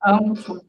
Amo tudo.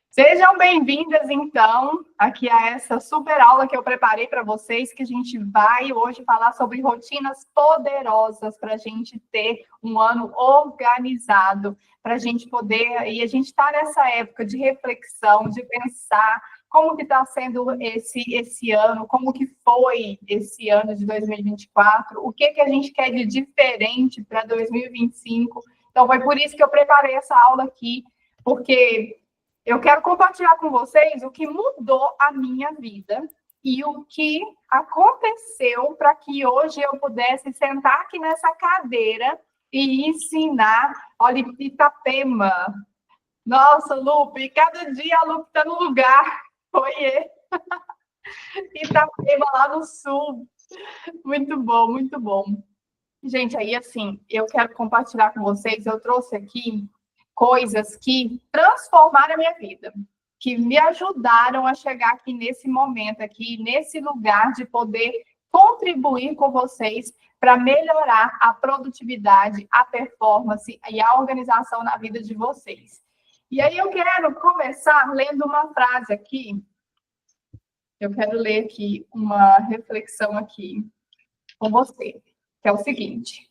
Sejam bem-vindas, então, aqui a essa super aula que eu preparei para vocês, que a gente vai hoje falar sobre rotinas poderosas para a gente ter um ano organizado, para a gente poder... E a gente está nessa época de reflexão, de pensar como que está sendo esse ano, como que foi esse ano de 2024, o que a gente quer de diferente para 2025. Então, foi por isso que eu preparei essa aula aqui, porque... eu quero compartilhar com vocês o que mudou a minha vida e o que aconteceu para que hoje eu pudesse sentar aqui nessa cadeira e ensinar. Olha, Itapema. Nossa, Lupe, cada dia a Lupe está no lugar. Oiê. Itapema, lá no sul. Muito bom, muito bom. Gente, aí assim, eu quero compartilhar com vocês, eu trouxe aqui coisas que transformaram a minha vida, que me ajudaram a chegar aqui nesse momento, aqui nesse lugar de poder contribuir com vocês para melhorar a produtividade, a performance e a organização na vida de vocês. E aí eu quero começar lendo uma frase aqui. Eu quero ler aqui uma reflexão aqui com você, que é o seguinte: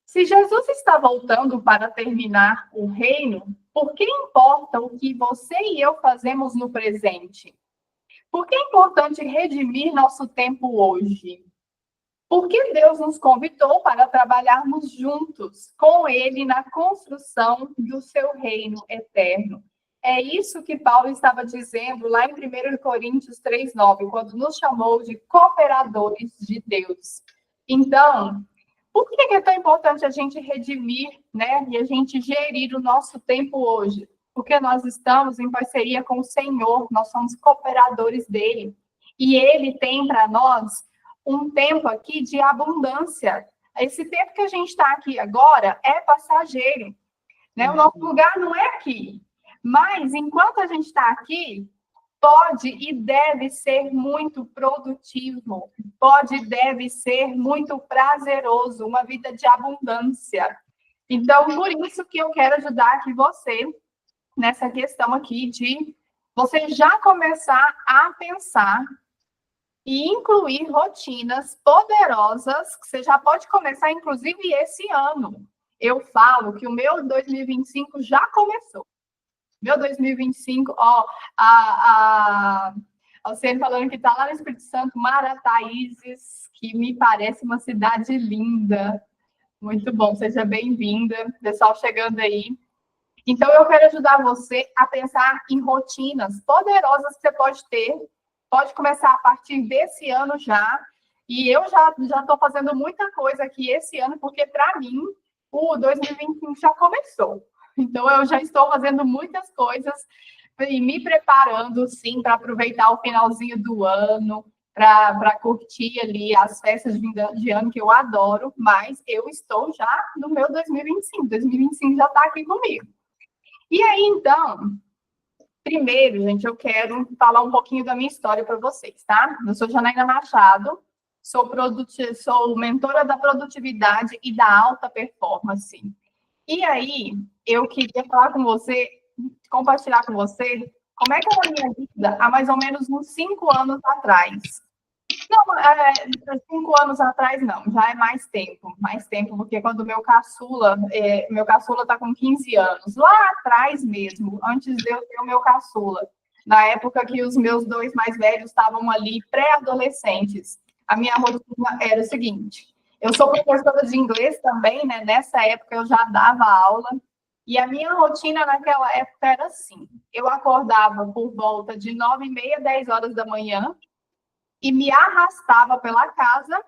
se Jesus está voltando para terminar o reino, por que importa o que você e eu fazemos no presente? Por que é importante redimir nosso tempo hoje? Por que Deus nos convidou para trabalharmos juntos com Ele na construção do seu reino eterno? É isso que Paulo estava dizendo lá em 1 Coríntios 3:9, quando nos chamou de cooperadores de Deus. Então, por que é tão importante a gente redimir, né? E a gente gerir o nosso tempo hoje? Porque nós estamos em parceria com o Senhor, nós somos cooperadores dele. E ele tem para nós um tempo aqui de abundância. Esse tempo que a gente está aqui agora é passageiro, né? O nosso lugar não é aqui. Mas, enquanto a gente está aqui, pode e deve ser muito produtivo, pode e deve ser muito prazeroso, uma vida de abundância. Então, por isso que eu quero ajudar aqui você nessa questão aqui de você já começar a pensar e incluir rotinas poderosas, que você já pode começar, inclusive, esse ano. Eu falo que o meu 2025 já começou. Meu 2025, ó, a Alciane falando que está lá no Espírito Santo, Marataízes, que me parece uma cidade linda. Muito bom, seja bem-vinda, pessoal chegando aí. Então, eu quero ajudar você a pensar em rotinas poderosas que você pode ter. Pode começar a partir desse ano já. E eu já estou fazendo muita coisa aqui esse ano, porque, para mim, o 2025 já começou. Então, eu já estou fazendo muitas coisas e me preparando, sim, para aproveitar o finalzinho do ano, para curtir ali as festas de ano, que eu adoro, mas eu estou já no meu 2025. 2025 já está aqui comigo. E aí, então, primeiro, gente, eu quero falar um pouquinho da minha história para vocês, tá? Eu sou Janaína Machado, sou mentora da produtividade e da alta performance. E aí, eu queria falar com você, compartilhar com você, como é que era a minha vida há mais ou menos uns 5 anos atrás. Não, 5 anos atrás não, já é mais tempo, porque quando o meu caçula está com 15 anos, lá atrás mesmo, antes de eu ter o meu caçula, na época que os meus 2 mais velhos estavam ali pré-adolescentes, a minha rotina era o seguinte: eu sou professora de inglês também, né? Nessa época eu já dava aula, e a minha rotina naquela época era assim: eu acordava por volta de 9h30, 10 horas da manhã, e me arrastava pela casa,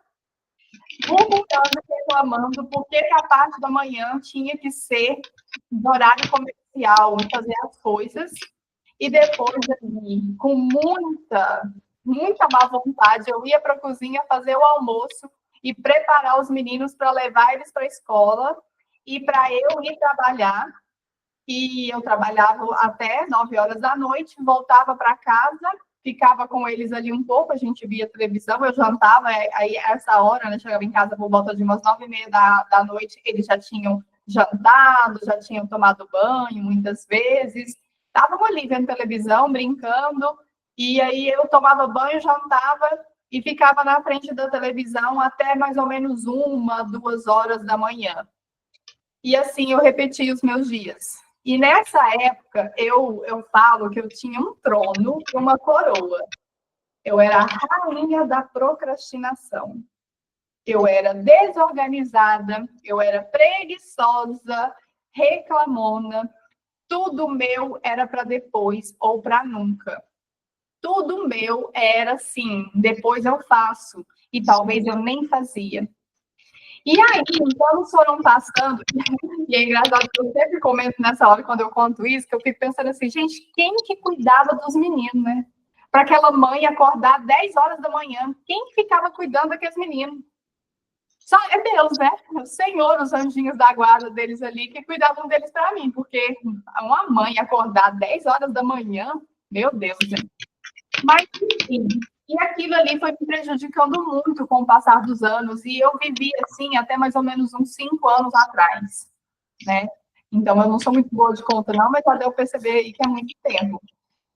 murmurando, reclamando, porque a parte da manhã tinha que ser de horário comercial, fazer as coisas, e depois, com muita má vontade, eu ia para a cozinha fazer o almoço e preparar os meninos para levar eles para a escola, e para eu ir trabalhar. E eu trabalhava até 9 horas da noite, voltava para casa, ficava com eles ali um pouco, a gente via televisão, eu jantava, aí essa hora, né, chegava em casa por volta de umas 9h30 da noite, eles já tinham jantado, já tinham tomado banho muitas vezes. Estavam ali vendo televisão, brincando, e aí eu tomava banho, jantava e ficava na frente da televisão até mais ou menos 1, 2 horas da manhã. E assim eu repetia os meus dias. E nessa época, eu falo que eu tinha um trono e uma coroa. Eu era a rainha da procrastinação. Eu era desorganizada, eu era preguiçosa, reclamona. Tudo meu era para depois ou para nunca. Tudo meu era assim, depois eu faço. E talvez eu nem fazia. E aí, quando foram passando, e é engraçado que eu sempre comento nessa hora, quando eu conto isso, que eu fico pensando assim, gente, quem que cuidava dos meninos, né? Para aquela mãe acordar 10 horas da manhã, quem que ficava cuidando daqueles meninos? Só é Deus, né? O Senhor, os anjinhos da guarda deles ali, que cuidavam deles para mim, porque uma mãe acordar 10 horas da manhã, meu Deus, gente. Mas, enfim, e aquilo ali foi me prejudicando muito com o passar dos anos, e eu vivi assim até mais ou menos uns 5 anos atrás, né? Então, eu não sou muito boa de conta, não, mas já deu perceber aí que é muito tempo.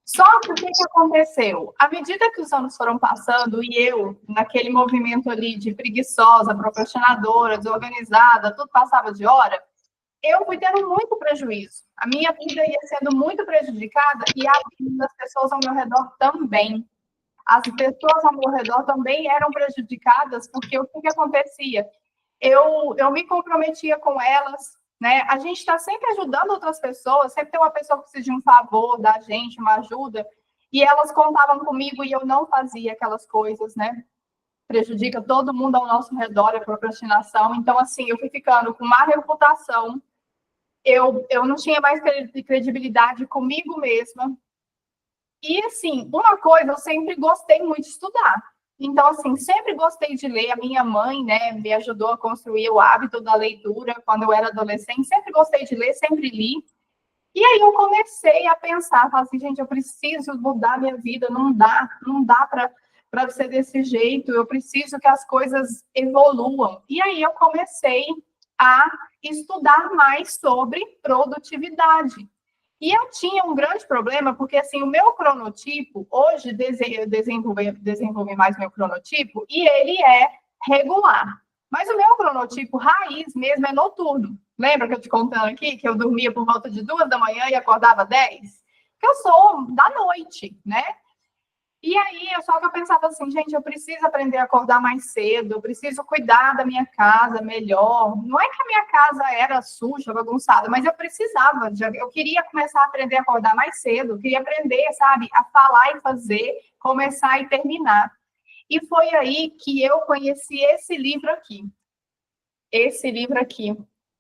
Só que o que aconteceu? À medida que os anos foram passando, e eu, naquele movimento ali de preguiçosa, procrastinadora, desorganizada, tudo passava de hora, eu fui tendo muito prejuízo. A minha vida ia sendo muito prejudicada e a vida das pessoas ao meu redor também. As pessoas ao meu redor também eram prejudicadas, porque o que acontecia? Eu me comprometia com elas, né? A gente está sempre ajudando outras pessoas, sempre tem uma pessoa que precisa de um favor da gente, uma ajuda, e elas contavam comigo e eu não fazia aquelas coisas, né? Prejudica todo mundo ao nosso redor, a procrastinação. Então, assim, eu fui ficando com má reputação, eu não tinha mais credibilidade comigo mesma. E, assim, uma coisa, eu sempre gostei muito de estudar. Então, assim, sempre gostei de ler. A minha mãe, né, me ajudou a construir o hábito da leitura quando eu era adolescente. Sempre gostei de ler, sempre li. E aí eu comecei a pensar, falar assim, gente, eu preciso mudar minha vida, não dá para ser desse jeito, eu preciso que as coisas evoluam. E aí eu comecei a estudar mais sobre produtividade. E eu tinha um grande problema, porque assim, o meu cronotipo, hoje eu desenvolvi mais meu cronotipo, e ele é regular. Mas o meu cronotipo raiz mesmo é noturno. Lembra que eu te contando aqui que eu dormia por volta de 2 da manhã e acordava 10? Que eu sou da noite, né? E aí, só que eu pensava assim, gente, eu preciso aprender a acordar mais cedo, eu preciso cuidar da minha casa melhor. Não é que a minha casa era suja, bagunçada, mas eu precisava, eu queria começar a aprender a acordar mais cedo, eu queria aprender, sabe, a falar e fazer, começar e terminar. E foi aí que eu conheci esse livro aqui. Esse livro aqui,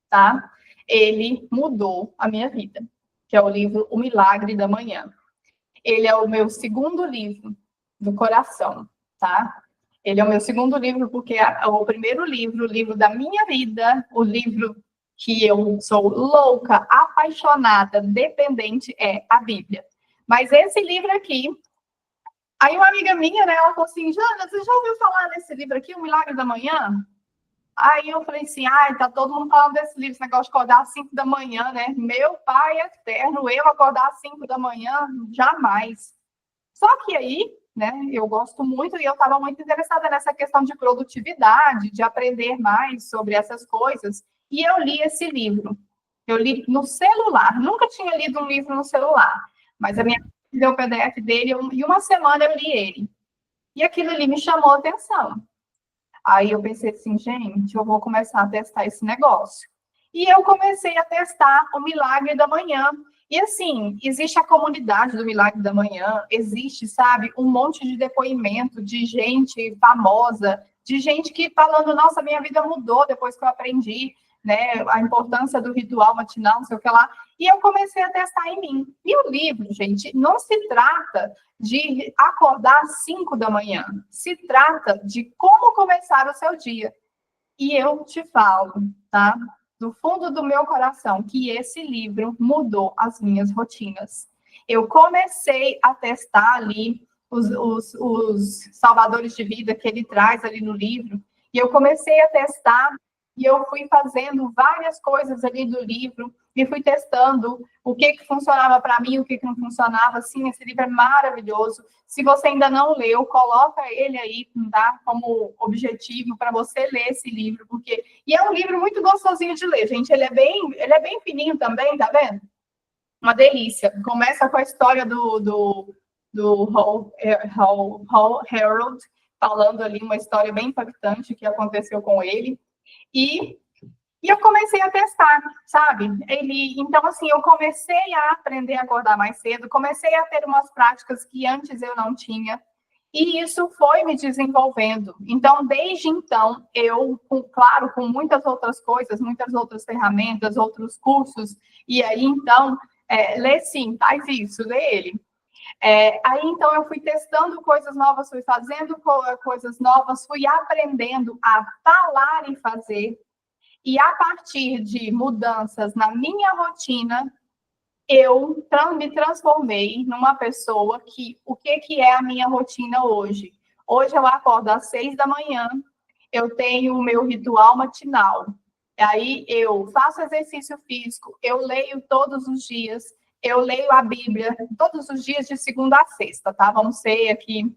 tá? Ele mudou a minha vida, que é o livro O Milagre da Manhã. Ele é o meu segundo livro do coração, tá? Ele é o meu segundo livro porque é o primeiro livro, o livro da minha vida, o livro que eu sou louca, apaixonada, dependente, é a Bíblia. Mas esse livro aqui, aí uma amiga minha, né, ela falou assim, Jana, você já ouviu falar desse livro aqui, O Milagre da Manhã? Aí eu falei assim, tá todo mundo falando desse livro, esse negócio de acordar às 5 da manhã, né? Meu pai eterno, eu acordar às 5 da manhã, jamais. Só que aí, né, eu gosto muito e eu estava muito interessada nessa questão de produtividade, de aprender mais sobre essas coisas. E eu li esse livro. Eu li no celular. Nunca tinha lido um livro no celular. Mas a minha filha deu o PDF dele e uma semana eu li ele. E aquilo ali me chamou a atenção. Aí eu pensei assim, gente, eu vou começar a testar esse negócio. E eu comecei a testar o Milagre da Manhã. E assim, existe a comunidade do Milagre da Manhã, existe, sabe, um monte de depoimento de gente famosa, de gente que falando, nossa, minha vida mudou depois que eu aprendi, né, a importância do ritual matinal, não sei o que lá. E eu comecei a testar em mim. E o livro, gente, não se trata de acordar às 5 da manhã. Se trata de como começar o seu dia. E eu te falo, tá? Do fundo do meu coração, que esse livro mudou as minhas rotinas. Eu comecei a testar ali os salvadores de vida que ele traz ali no livro, e eu comecei a testar, e eu fui fazendo várias coisas ali do livro, e fui testando o que funcionava para mim, o que não funcionava. Sim, esse livro é maravilhoso. Se você ainda não leu, coloca ele aí, tá? Como objetivo para você ler esse livro, porque... E é um livro muito gostosinho de ler, gente. Ele é bem fininho também, tá vendo? Uma delícia. Começa com a história do Hall Harold, falando ali uma história bem impactante que aconteceu com ele. E eu comecei a testar, sabe? Então, assim, eu comecei a aprender a acordar mais cedo, comecei a ter umas práticas que antes eu não tinha, e isso foi me desenvolvendo. Então, desde então, claro, com muitas outras coisas, muitas outras ferramentas, outros cursos, e aí, então, lê sim, faz isso, lê ele. Aí, então, eu fui testando coisas novas, fui fazendo coisas novas, fui aprendendo a falar e fazer. E a partir de mudanças na minha rotina, eu me transformei numa pessoa que... O que é a minha rotina hoje? Hoje eu acordo às 6 da manhã, eu tenho o meu ritual matinal. Aí eu faço exercício físico, eu leio todos os dias, eu leio a Bíblia todos os dias de segunda a sexta, tá? Vamos ser aqui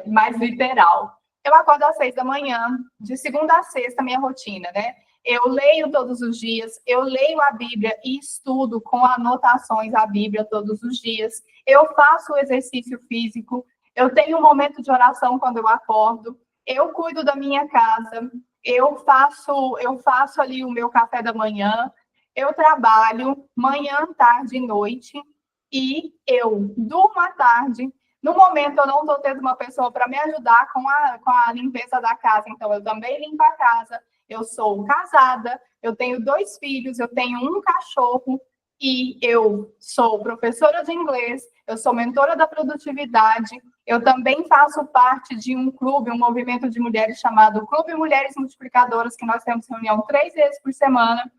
mais literal. Eu acordo às 6 da manhã, de segunda a sexta, minha rotina, né? Eu leio todos os dias, eu leio a Bíblia e estudo com anotações a Bíblia todos os dias. Eu faço o exercício físico, eu tenho um momento de oração quando eu acordo, eu cuido da minha casa, eu faço ali o meu café da manhã, eu trabalho manhã, tarde e noite, e eu durmo à tarde. No momento, eu não estou tendo uma pessoa para me ajudar com a limpeza da casa, então eu também limpo a casa. Eu sou casada, eu tenho 2 filhos, eu tenho um cachorro, e eu sou professora de inglês, eu sou mentora da produtividade, eu também faço parte de um clube, um movimento de mulheres chamado Clube Mulheres Multiplicadoras, que nós temos reunião 3 vezes por semana,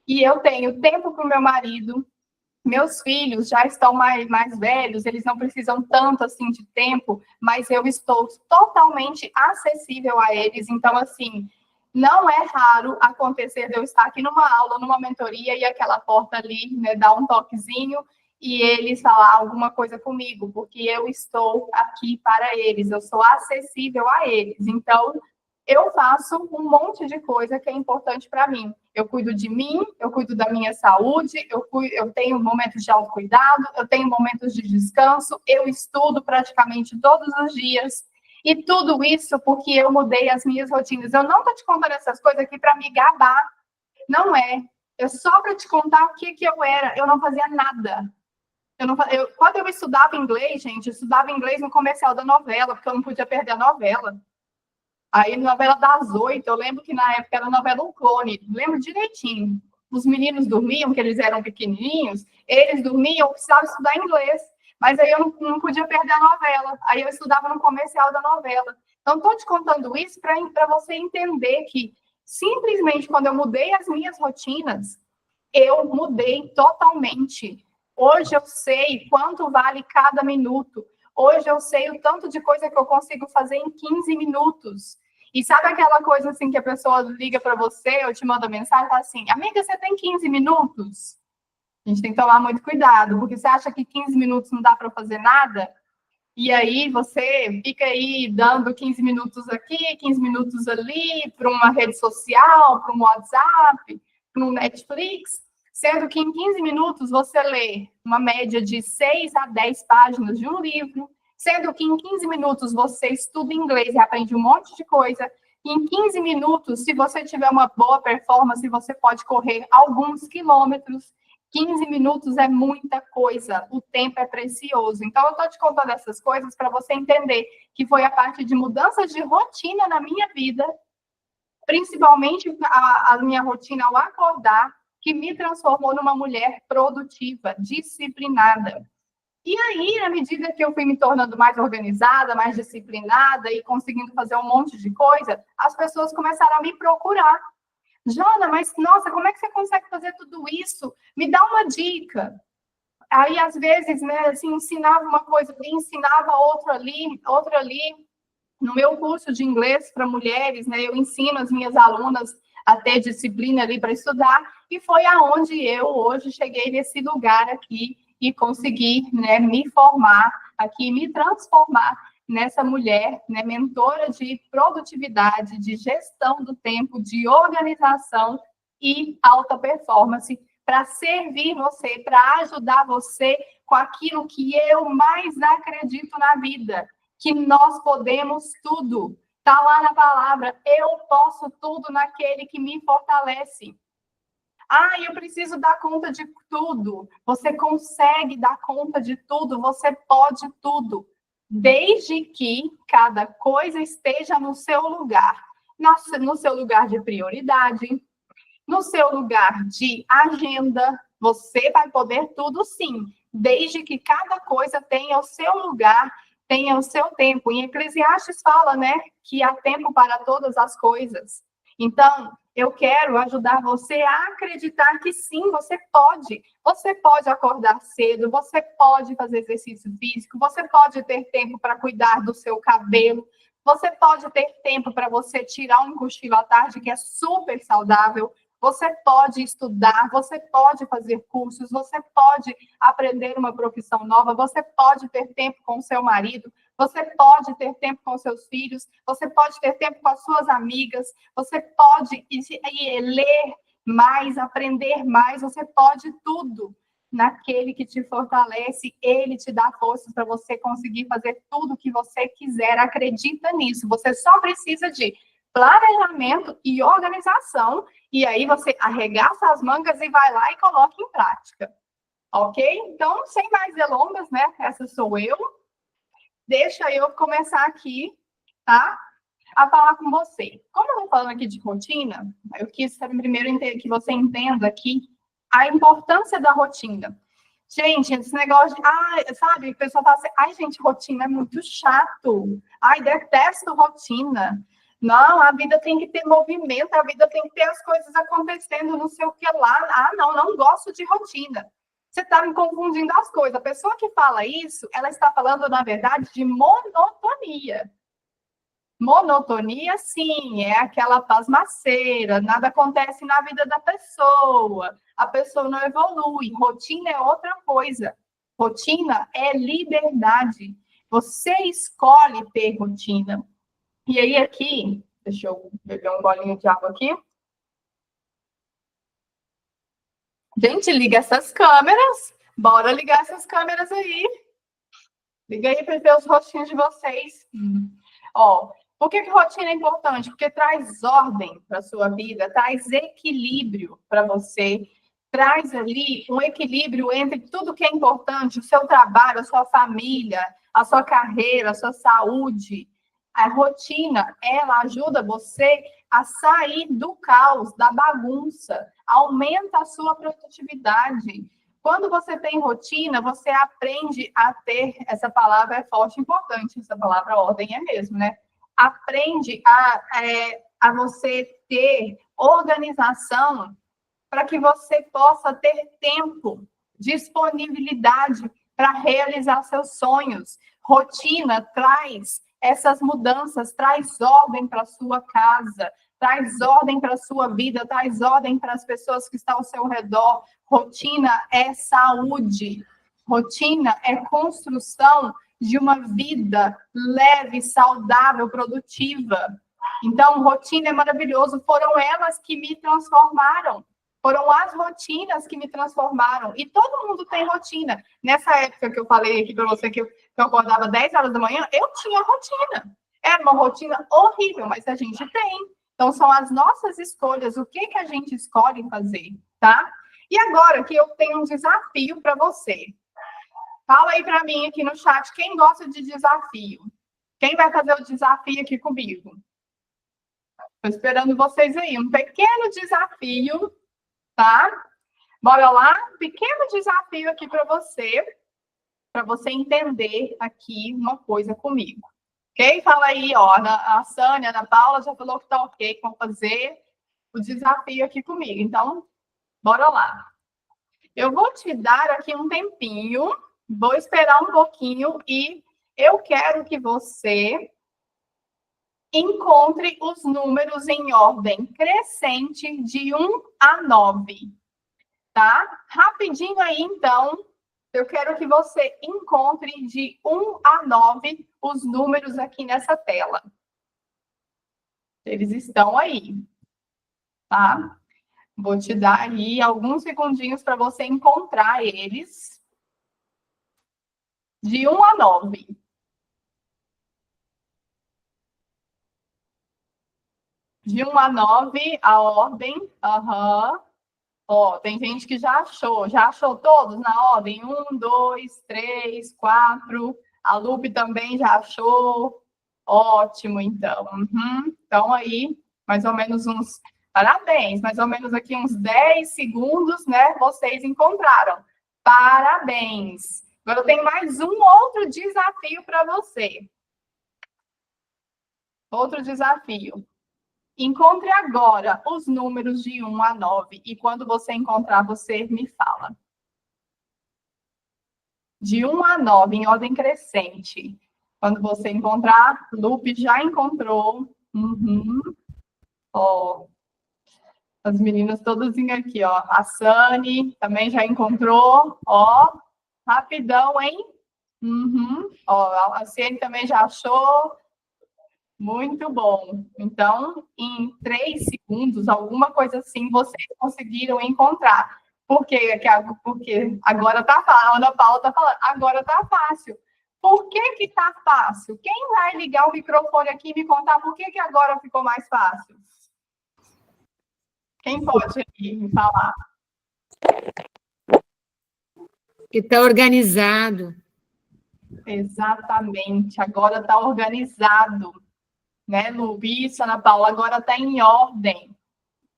e eu tenho tempo para o meu marido. Meus filhos já estão mais velhos, eles não precisam tanto assim de tempo, mas eu estou totalmente acessível a eles. Então, assim, não é raro acontecer de eu estar aqui numa aula, numa mentoria, e aquela porta ali, né, dar um toquezinho e eles falar alguma coisa comigo, porque eu estou aqui para eles, eu sou acessível a eles. Então, eu faço um monte de coisa que é importante para mim. Eu cuido de mim, eu cuido da minha saúde, eu tenho momentos de autocuidado, eu tenho momentos de descanso, eu estudo praticamente todos os dias. E tudo isso porque eu mudei as minhas rotinas. Eu não estou te contando essas coisas aqui para me gabar. Não é. É só para te contar o que eu era. Eu não fazia nada. Quando eu estudava inglês, gente, eu estudava inglês no comercial da novela, porque eu não podia perder a novela. Aí, novela das 8, eu lembro que na época era a novela Um Clone, lembro direitinho. Os meninos dormiam, que eles eram pequenininhos, eles dormiam, eu precisava estudar inglês, mas aí eu não podia perder a novela. Aí eu estudava no comercial da novela. Então, estou te contando isso para você entender que, simplesmente, quando eu mudei as minhas rotinas, eu mudei totalmente. Hoje eu sei quanto vale cada minuto. Hoje eu sei o tanto de coisa que eu consigo fazer em 15 minutos. E sabe aquela coisa assim que a pessoa liga para você ou te manda mensagem e fala assim, amiga, você tem 15 minutos? A gente tem que tomar muito cuidado, porque você acha que 15 minutos não dá para fazer nada? E aí você fica aí dando 15 minutos aqui, 15 minutos ali, para uma rede social, para um WhatsApp, para um Netflix, sendo que em 15 minutos você lê uma média de 6 a 10 páginas de um livro, sendo que em 15 minutos você estuda inglês e aprende um monte de coisa, e em 15 minutos, se você tiver uma boa performance, você pode correr alguns quilômetros. 15 minutos é muita coisa, o tempo é precioso. Então, eu estou te contando essas coisas para você entender que foi a parte de mudanças de rotina na minha vida, principalmente a minha rotina ao acordar, que me transformou numa mulher produtiva, disciplinada. E aí, à medida que eu fui me tornando mais organizada, mais disciplinada e conseguindo fazer um monte de coisa, as pessoas começaram a me procurar. Jana, mas nossa, como é que você consegue fazer tudo isso? Me dá uma dica. Aí, às vezes, né, assim, ensinava uma coisa, ensinava outra ali. No meu curso de inglês para mulheres, né, eu ensino as minhas alunas a ter disciplina ali para estudar, e foi aonde eu hoje cheguei nesse lugar aqui e consegui, né, me formar aqui, me transformar nessa mulher, né, mentora de produtividade, de gestão do tempo, de organização e alta performance, para servir você, para ajudar você com aquilo que eu mais acredito na vida, que nós podemos tudo. Está lá na palavra, eu posso tudo naquele que me fortalece. Ah, eu preciso dar conta de tudo. Você consegue dar conta de tudo, você pode tudo. Desde que cada coisa esteja no seu lugar. No seu lugar de prioridade, no seu lugar de agenda, você vai poder tudo sim. Desde que cada coisa tenha o seu lugar, tenha o seu tempo. Em Eclesiastes fala, né, que há tempo para todas as coisas. Então, eu quero ajudar você a acreditar que sim, você pode. Você pode acordar cedo, você pode fazer exercício físico, você pode ter tempo para cuidar do seu cabelo, você pode ter tempo para você tirar um cochilo à tarde, que é super saudável. Você pode estudar, você pode fazer cursos, você pode aprender uma profissão nova, você pode ter tempo com o seu marido, você pode ter tempo com seus filhos, você pode ter tempo com as suas amigas, você pode ir ler mais, aprender mais, você pode tudo naquele que te fortalece, ele te dá forças para você conseguir fazer tudo o que você quiser, acredita nisso, você só precisa de planejamento e organização, e aí você arregaça as mangas e vai lá e coloca em prática. Ok? Então, sem mais delongas, né? Essa sou eu. Deixa eu começar aqui, tá? A falar com você. Como eu estou falando aqui de rotina, eu quis primeiro que você entenda aqui a importância da rotina. Gente, esse negócio de, sabe, o pessoal fala assim, ai, gente, rotina é muito chato. Ai, detesto rotina. Não, a vida tem que ter movimento, a vida tem que ter as coisas acontecendo, não sei o que lá. Ah, não gosto de rotina. Você está me confundindo as coisas. A pessoa que fala isso, ela está falando, na verdade, de monotonia. Monotonia, sim, é aquela pasmaceira, nada acontece na vida da pessoa, a pessoa não evolui. Rotina é outra coisa. Rotina é liberdade. Você escolhe ter rotina. E aí aqui, deixa eu beber um golinho de água aqui. Gente, liga essas câmeras. Bora ligar essas câmeras aí. Liga aí para ver os rostinhos de vocês. Ó, por que rotina é importante? Porque traz ordem para a sua vida, traz equilíbrio para você, traz ali um equilíbrio entre tudo que é importante, o seu trabalho, a sua família, a sua carreira, a sua saúde. A rotina, ela ajuda você a sair do caos, da bagunça, aumenta a sua produtividade. Quando você tem rotina, você aprende a ter, essa palavra é forte e importante, essa palavra ordem é mesmo, né? Aprende a você ter organização para que você possa ter tempo, disponibilidade para realizar seus sonhos. Rotina traz essas mudanças, traz ordem para a sua casa, traz ordem para a sua vida, traz ordem para as pessoas que estão ao seu redor. Rotina é saúde. Rotina é construção de uma vida leve, saudável, produtiva. Então, rotina é maravilhoso. Foram elas que me transformaram. Foram as rotinas que me transformaram. E todo mundo tem rotina. Nessa época que eu falei aqui para você que eu acordava 10 horas da manhã, eu tinha rotina. Era uma rotina horrível, mas a gente tem. Então, são as nossas escolhas, o que a gente escolhe fazer, tá? E agora que eu tenho um desafio para você. Fala aí para mim aqui no chat, quem gosta de desafio? Quem vai fazer o desafio aqui comigo? Estou esperando vocês aí. Um pequeno desafio, tá? Bora lá? Pequeno desafio aqui para você entender aqui uma coisa comigo. Ok? Fala aí, ó. A Sânia, a Ana Paula já falou que tá ok, que vão fazer o desafio aqui comigo. Então, bora lá. Eu vou te dar aqui um tempinho, vou esperar um pouquinho e eu quero que você encontre os números em ordem crescente de 1 a 9, tá? Rapidinho aí, então, eu quero que você encontre de 1 a 9 os números aqui nessa tela. Eles estão aí, tá? Vou te dar aí alguns segundinhos para você encontrar eles. De 1 a 9. De 1 a 9, a ordem. Aham. Ó, tem gente que já achou todos na ordem? 1, 2, 3, 4. A Lupe também já achou. Ótimo, então. Uhum. Então, aí, mais ou menos uns. Parabéns, mais ou menos aqui uns 10 segundos, né? Vocês encontraram. Parabéns. Agora eu tenho mais um outro desafio para você. Outro desafio. Encontre agora os números de 1 a 9 e quando você encontrar, você me fala. De 1 a 9, em ordem crescente. Quando você encontrar, Lupe já encontrou. Uhum. Ó, as meninas todas aqui, ó. A Sani também já encontrou. Ó, rapidão, hein? Uhum. Ó, a Ciene também já achou. Muito bom. Então, em 3 segundos, alguma coisa assim, vocês conseguiram encontrar. Por quê? Porque agora tá fácil. A Ana Paula está falando, agora tá fácil. Por que que tá fácil? Quem vai ligar o microfone aqui e me contar por que que agora ficou mais fácil? Quem pode me falar? Que está organizado. Exatamente. Agora está organizado. Né, Luísa, Ana Paula, agora está em ordem.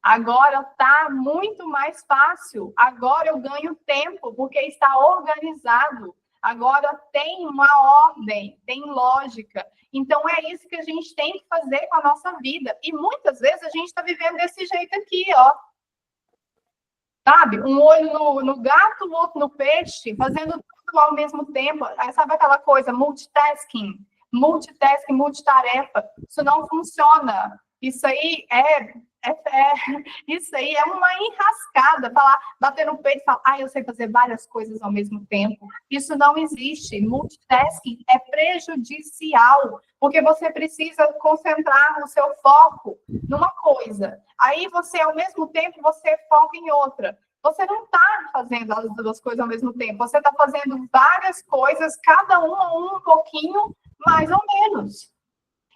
Agora está muito mais fácil. Agora eu ganho tempo, porque está organizado. Agora tem uma ordem, tem lógica. Então, é isso que a gente tem que fazer com a nossa vida. E muitas vezes a gente está vivendo desse jeito aqui, ó. Sabe? Um olho no gato, o outro no peixe, fazendo tudo ao mesmo tempo. Sabe aquela coisa, multitasking, multitarefa. Isso não funciona. Isso aí isso aí é uma enrascada. Falar, bater no peito e falar, eu sei fazer várias coisas ao mesmo tempo. Isso não existe. Multitasking é prejudicial, porque você precisa concentrar o seu foco numa coisa. Aí você, ao mesmo tempo, você foca em outra. Você não está fazendo as duas coisas ao mesmo tempo. Você está fazendo várias coisas, cada uma um pouquinho, mais ou menos.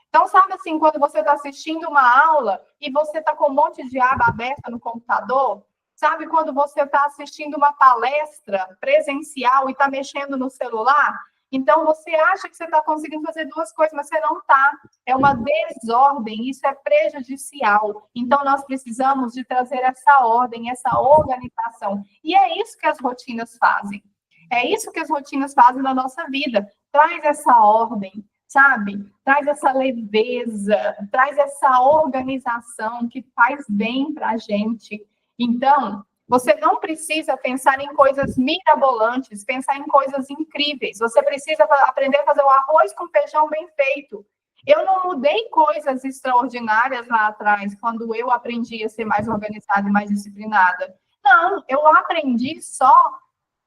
Então, sabe assim, quando você está assistindo uma aula e você está com um monte de aba aberta no computador? Sabe quando você está assistindo uma palestra presencial e está mexendo no celular? Então, você acha que você está conseguindo fazer duas coisas, mas você não está. É uma desordem, isso é prejudicial. Então, nós precisamos de trazer essa ordem, essa organização. E é isso que as rotinas fazem. É isso que as rotinas fazem na nossa vida. Traz essa ordem, sabe? Traz essa leveza, traz essa organização que faz bem para a gente. Então, você não precisa pensar em coisas mirabolantes, pensar em coisas incríveis. Você precisa aprender a fazer o arroz com feijão bem feito. Eu não mudei coisas extraordinárias lá atrás, quando eu aprendi a ser mais organizada e mais disciplinada. Não, eu aprendi só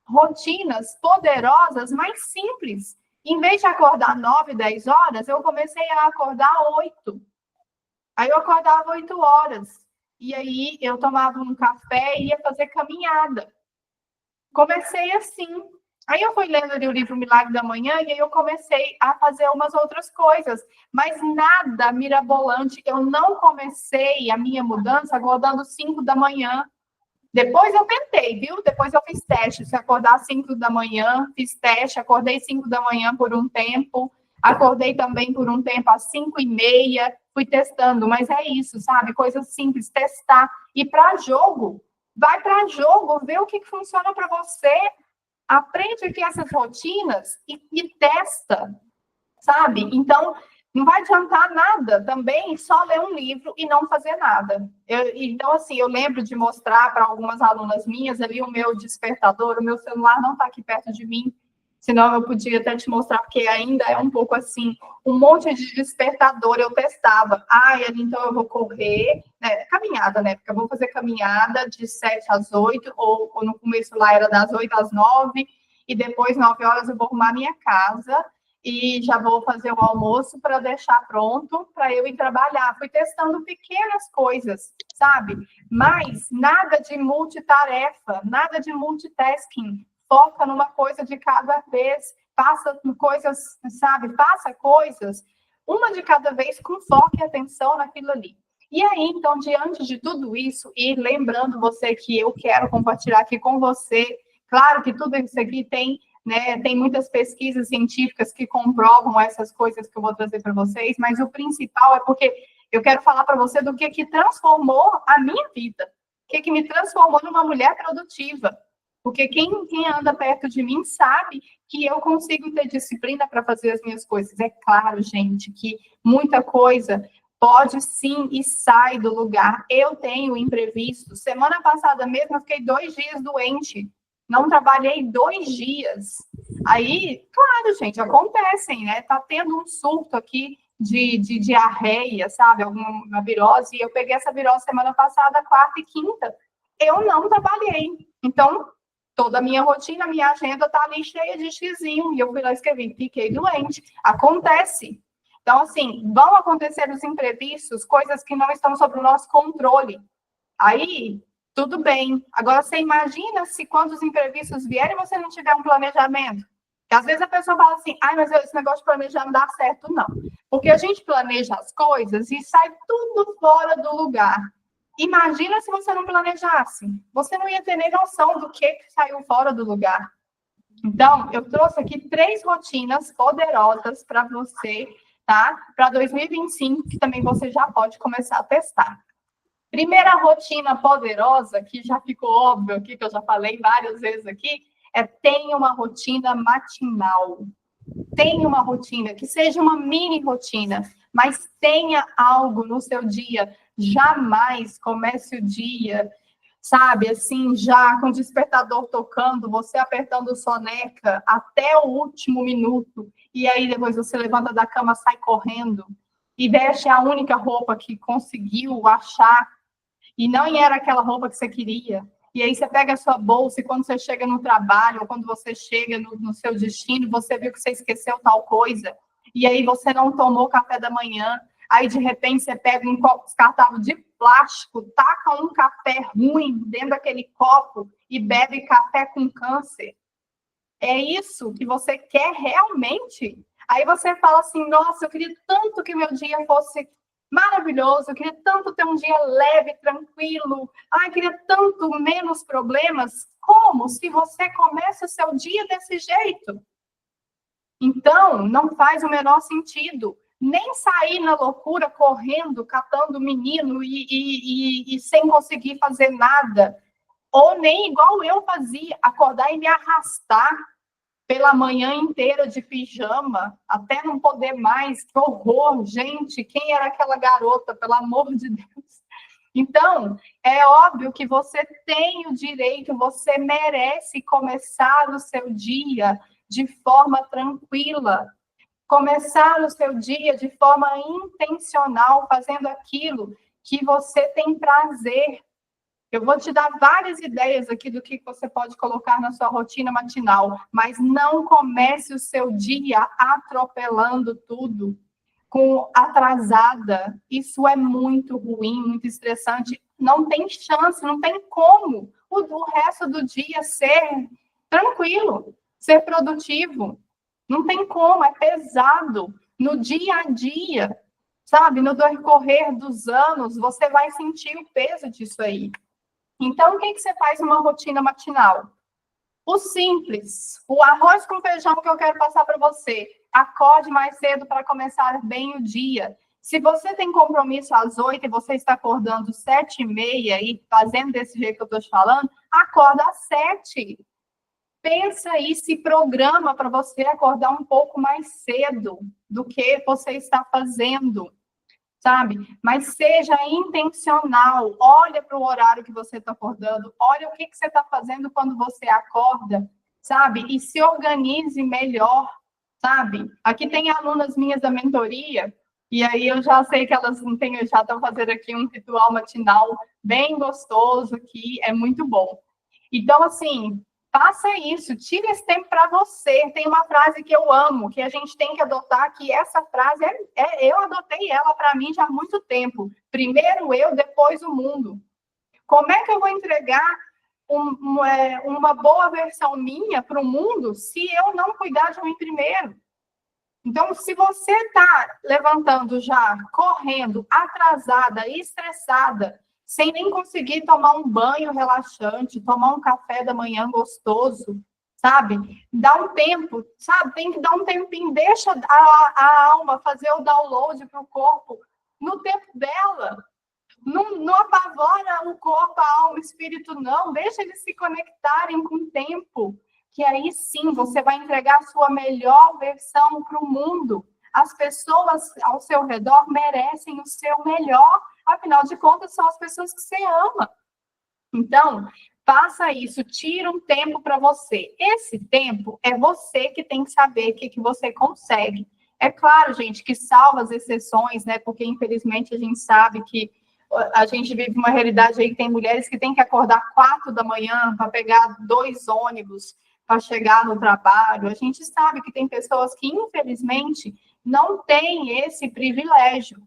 rotinas poderosas, mais simples. Em vez de acordar 9, 10 horas, eu comecei a acordar 8. Aí eu acordava 8 horas. E aí eu tomava um café e ia fazer caminhada. Comecei assim. Aí eu fui lendo ali o livro Milagre da Manhã e aí eu comecei a fazer umas outras coisas. Mas nada mirabolante. Eu não comecei a minha mudança acordando 5 da manhã. Depois eu tentei, viu? Depois eu fiz teste. Se acordar às 5 da manhã, fiz teste. Acordei 5 da manhã por um tempo. Acordei também por um tempo às 5:30. Fui testando, mas é isso, sabe? Coisas simples, testar. E para jogo, vai para jogo, vê o que funciona para você. Aprende aqui essas rotinas e testa, sabe? Então, não vai adiantar nada também só ler um livro e não fazer nada. Então, assim, eu lembro de mostrar para algumas alunas minhas ali o meu despertador, o meu celular não está aqui perto de mim. Senão eu podia até te mostrar, porque ainda é um pouco assim, um monte de despertador eu testava. Então eu vou correr, né, caminhada, né? Porque eu vou fazer caminhada de 7 às 8, ou no começo lá era das 8 às 9, e depois 9 horas eu vou arrumar minha casa e já vou fazer o almoço para deixar pronto para eu ir trabalhar. Fui testando pequenas coisas, sabe? Mas nada de multitarefa, nada de multitasking. Foca numa coisa de cada vez, faça coisas, sabe? Faça coisas, uma de cada vez, com foco e atenção naquilo ali. E aí, então, diante de tudo isso, e lembrando você que eu quero compartilhar aqui com você, claro que tudo isso aqui tem, né, tem muitas pesquisas científicas que comprovam essas coisas que eu vou trazer para vocês, mas o principal é porque eu quero falar para você do que transformou a minha vida, o que me transformou numa mulher produtiva. Porque quem anda perto de mim sabe que eu consigo ter disciplina para fazer as minhas coisas. É claro, gente, que muita coisa pode sim e sai do lugar. Eu tenho imprevisto. Semana passada mesmo eu fiquei 2 dias doente. Não trabalhei 2 dias. Aí, claro, gente, acontecem, né? Tá tendo um surto aqui de diarreia, sabe? Alguma virose. E eu peguei essa virose semana passada, quarta e quinta. Eu não trabalhei. Então, toda a minha rotina, a minha agenda está ali cheia de xizinho. E eu fui lá e escrevi, fiquei doente. Acontece. Então, assim, vão acontecer os imprevistos, coisas que não estão sob o nosso controle. Aí, tudo bem. Agora, você imagina se quando os imprevistos vierem, você não tiver um planejamento. Porque às vezes a pessoa fala assim, mas esse negócio de planejar não dá certo, não. Porque a gente planeja as coisas e sai tudo fora do lugar. Imagina se você não planejasse. Você não ia ter nem noção do que saiu fora do lugar. Então, eu trouxe aqui 3 rotinas poderosas para você, tá? Para 2025, que também você já pode começar a testar. Primeira rotina poderosa, que já ficou óbvio aqui, que eu já falei várias vezes aqui, tenha uma rotina matinal. Tenha uma rotina, que seja uma mini rotina, mas tenha algo no seu dia. Jamais comece o dia, sabe, assim, já com o despertador tocando, você apertando soneca até o último minuto, e aí depois você levanta da cama, sai correndo, e veste a única roupa que conseguiu achar, e não era aquela roupa que você queria. E aí você pega a sua bolsa e quando você chega no trabalho, ou quando você chega no seu destino, você viu que você esqueceu tal coisa. E aí você não tomou café da manhã. Aí, de repente, você pega um copo descartável de plástico, taca um café ruim dentro daquele copo e bebe café com câncer. É isso que você quer realmente? Aí você fala assim, nossa, eu queria tanto que meu dia fosse maravilhoso, eu queria tanto ter um dia leve, tranquilo, eu queria tanto menos problemas. Como? Se você começa o seu dia desse jeito. Então, não faz o menor sentido. Nem sair na loucura, correndo, catando menino e sem conseguir fazer nada. Ou nem igual eu fazia, acordar e me arrastar pela manhã inteira de pijama, até não poder mais. Que horror, gente! Quem era aquela garota, pelo amor de Deus? Então, é óbvio que você tem o direito, você merece começar o seu dia de forma tranquila. Começar o seu dia de forma intencional, fazendo aquilo que você tem prazer. Eu vou te dar várias ideias aqui do que você pode colocar na sua rotina matinal, mas não comece o seu dia atropelando tudo, com atrasada. Isso é muito ruim, muito estressante. Não tem chance, não tem como o resto do dia ser tranquilo, ser produtivo. Não tem como, é pesado. No dia a dia, sabe? No decorrer dos anos, você vai sentir o peso disso aí. Então, o que você faz numa rotina matinal? O simples, o arroz com feijão que eu quero passar para você. Acorde mais cedo para começar bem o dia. Se você tem compromisso às 8 e você está acordando 7h30 e fazendo desse jeito que eu estou te falando, acorda às 7. Pensa e se programa para você acordar um pouco mais cedo do que você está fazendo, sabe? Mas seja intencional. Olha para o horário que você está acordando. Olha o que você está fazendo quando você acorda. sabe? E se organize melhor, sabe? Aqui tem alunas minhas da mentoria, e aí eu já sei que elas já estão fazendo aqui um ritual matinal bem gostoso, que é muito bom. Então, assim, faça isso, tire esse tempo para você. Tem uma frase que eu amo, que a gente tem que adotar, que essa frase, eu adotei ela para mim já há muito tempo. Primeiro eu, depois o mundo. Como é que eu vou entregar uma boa versão minha para o mundo se eu não cuidar de mim primeiro? Então, se você está levantando já, correndo, atrasada, estressada, sem nem conseguir tomar um banho relaxante, tomar um café da manhã gostoso, sabe? Dá um tempo, sabe? Tem que dar um tempinho, deixa a alma fazer o download para o corpo no tempo dela. Não apavora o corpo, a alma, o espírito, não. Deixa eles se conectarem com o tempo, que aí sim você vai entregar a sua melhor versão para o mundo. As pessoas ao seu redor merecem o seu melhor, afinal de contas, são as pessoas que você ama. Então, faça isso, tira um tempo para você. Esse tempo é você que tem que saber o que você consegue. É claro, gente, que salva as exceções, né? Porque, infelizmente, a gente sabe que a gente vive uma realidade aí que tem mulheres que têm que acordar 4 da manhã para pegar 2 ônibus para chegar no trabalho. A gente sabe que tem pessoas que, infelizmente, não têm esse privilégio.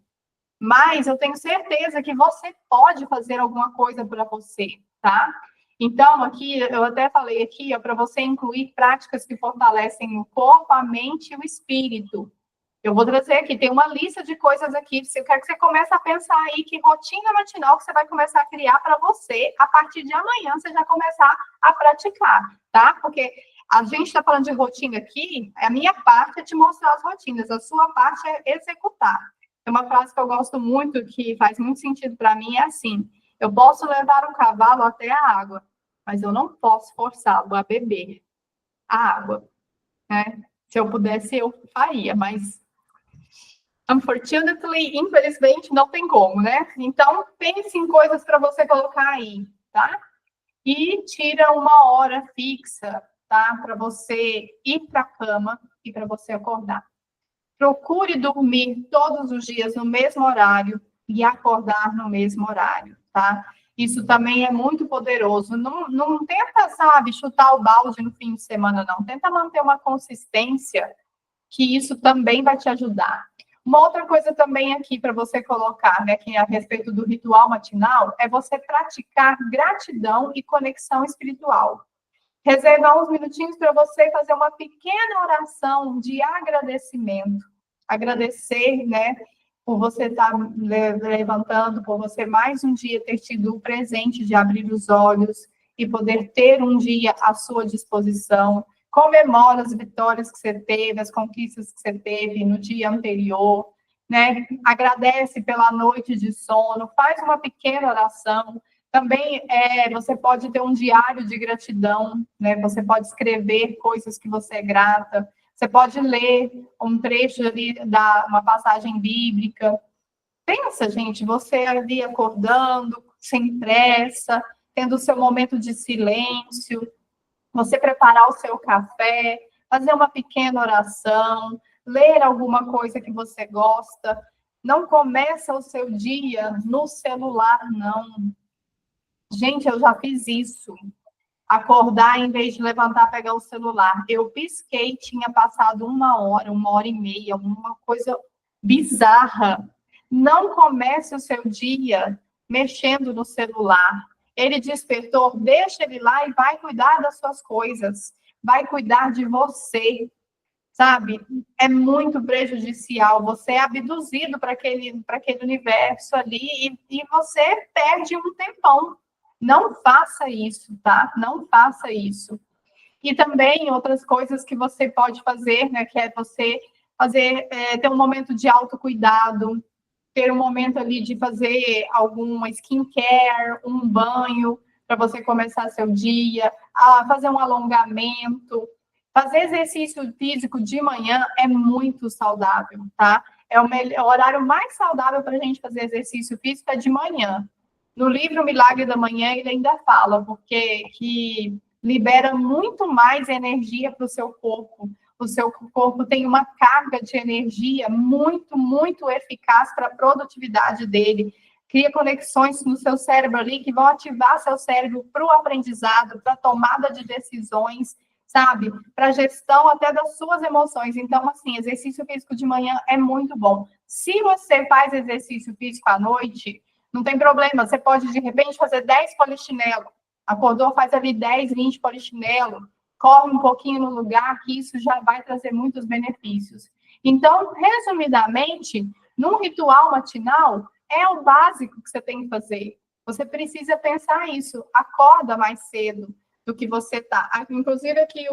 Mas eu tenho certeza que você pode fazer alguma coisa para você, tá? Então, aqui, eu até falei aqui, para você incluir práticas que fortalecem o corpo, a mente e o espírito. Eu vou trazer aqui, tem uma lista de coisas aqui, eu quero que você comece a pensar aí que rotina matinal que você vai começar a criar para você, a partir de amanhã você já começar a praticar, tá? Porque a gente está falando de rotina aqui, a minha parte é te mostrar as rotinas, a sua parte é executar. Tem uma frase que eu gosto muito, que faz muito sentido para mim, é assim: eu posso levar um cavalo até a água, mas eu não posso forçá-lo a beber a água, né? Se eu pudesse, eu faria, mas unfortunately, infelizmente, não tem como, né? Então, pense em coisas para você colocar aí, tá? E tira uma hora fixa, tá? Para você ir para a cama e para você acordar. Procure dormir todos os dias no mesmo horário e acordar no mesmo horário, tá? Isso também é muito poderoso. Não tenta, sabe, chutar o balde no fim de semana, não. Tenta manter uma consistência, que isso também vai te ajudar. Uma outra coisa também aqui para você colocar, né, que é a respeito do ritual matinal, é você praticar gratidão e conexão espiritual. Reservar uns minutinhos para você fazer uma pequena oração de agradecimento. Agradecer, né, por você estar levantando, por você mais um dia ter tido o presente de abrir os olhos e poder ter um dia à sua disposição. Comemora as vitórias que você teve, as conquistas que você teve no dia anterior, né? Agradece pela noite de sono, faz uma pequena oração. Também você pode ter um diário de gratidão, né? Você pode escrever coisas que você é grata. Você pode ler um trecho ali uma passagem bíblica. Pensa, gente, você ali acordando, sem pressa, tendo o seu momento de silêncio, você preparar o seu café, fazer uma pequena oração, ler alguma coisa que você gosta. Não começa o seu dia no celular, não. Gente, eu já fiz isso. Acordar, em vez de levantar, pegar o celular. Eu pisquei, tinha passado 1 hora e meia, uma coisa bizarra. Não comece o seu dia mexendo no celular. Ele despertou, deixa ele lá e vai cuidar das suas coisas. Vai cuidar de você, sabe? É muito prejudicial. Você é abduzido para aquele universo ali e você perde um tempão. Não faça isso, tá? Não faça isso. E também outras coisas que você pode fazer, né? Que é você ter um momento de autocuidado, ter um momento ali de fazer alguma skincare, um banho para você começar seu dia, fazer um alongamento. Fazer exercício físico de manhã é muito saudável, tá? O horário mais saudável para a gente fazer exercício físico é de manhã. No livro Milagre da Manhã, ele ainda fala, porque que libera muito mais energia para o seu corpo. O seu corpo tem uma carga de energia muito, muito eficaz para a produtividade dele. Cria conexões no seu cérebro ali que vão ativar seu cérebro para o aprendizado, para a tomada de decisões, sabe? Para a gestão até das suas emoções. Então, assim, exercício físico de manhã é muito bom. Se você faz exercício físico à noite, não tem problema. Você pode, de repente, fazer 10 polichinelo. Acordou, faz ali 10, 20 polichinelo. Corre um pouquinho no lugar, que isso já vai trazer muitos benefícios. Então, resumidamente, num ritual matinal, é o básico que você tem que fazer. Você precisa pensar isso. Acorda mais cedo do que você está. Inclusive, aqui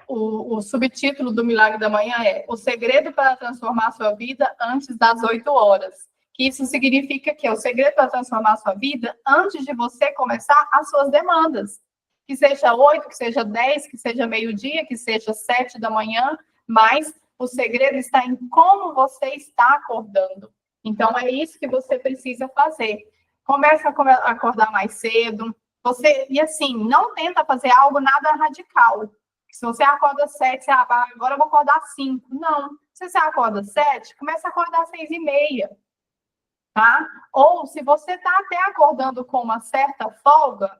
o subtítulo do Milagre da Manhã é O Segredo para Transformar Sua Vida Antes das 8 horas. Que isso significa que é o segredo para transformar sua vida antes de você começar as suas demandas. Que seja 8, que seja 10, que seja meio-dia, que seja 7 da manhã, mas o segredo está em como você está acordando. Então, é isso que você precisa fazer. Começa a acordar mais cedo. E assim, não tenta fazer algo nada radical. Se você acorda 7, agora eu vou acordar 5. Não. Se você acorda 7, começa a acordar 6h30. Tá? Ou se você está até acordando com uma certa folga,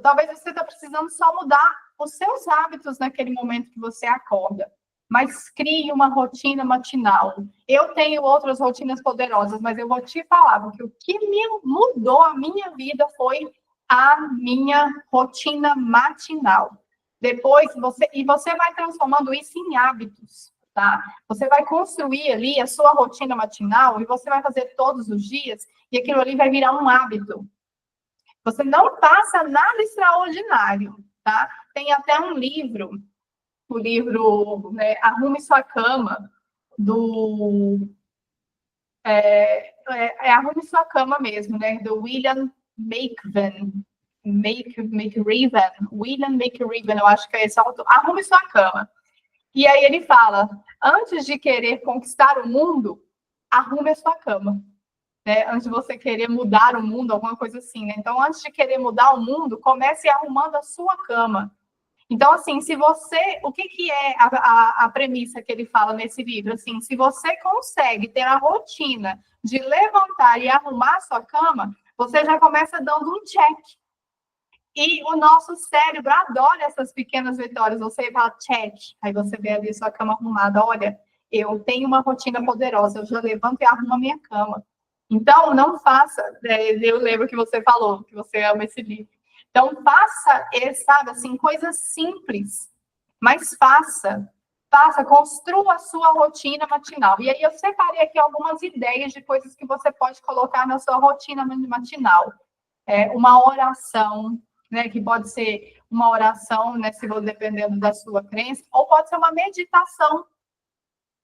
talvez você está precisando só mudar os seus hábitos naquele momento que você acorda. Mas crie uma rotina matinal. Eu tenho outras rotinas poderosas, mas eu vou te falar, porque o que me mudou a minha vida foi a minha rotina matinal. Depois, você vai transformando isso em hábitos. Tá? Você vai construir ali a sua rotina matinal e você vai fazer todos os dias e aquilo ali vai virar um hábito. Você não passa nada extraordinário, tá? Tem até um livro, o livro, né, Arrume Sua Cama, Arrume Sua Cama mesmo, né? Do William McRaven, eu acho que é esse autor. Arrume Sua Cama. E aí ele fala, antes de querer conquistar o mundo, arrume a sua cama. Né? Antes de você querer mudar o mundo, alguma coisa assim. Né? Então, antes de querer mudar o mundo, comece arrumando a sua cama. Então, assim, o que é a premissa que ele fala nesse livro? Assim, se você consegue ter a rotina de levantar e arrumar a sua cama, você já começa dando um check. E o nosso cérebro adora essas pequenas vitórias. Você fala, check. Aí você vê ali sua cama arrumada. Olha, eu tenho uma rotina poderosa. Eu já levanto e arrumo a minha cama. Então, não faça. Eu lembro que você falou, que você ama esse livro. Então, faça, sabe, assim, coisas simples. Mas faça, construa a sua rotina matinal. E aí eu separei aqui algumas ideias de coisas que você pode colocar na sua rotina matinal. Uma oração, né, que pode ser uma oração, né, se for dependendo da sua crença, ou pode ser uma meditação,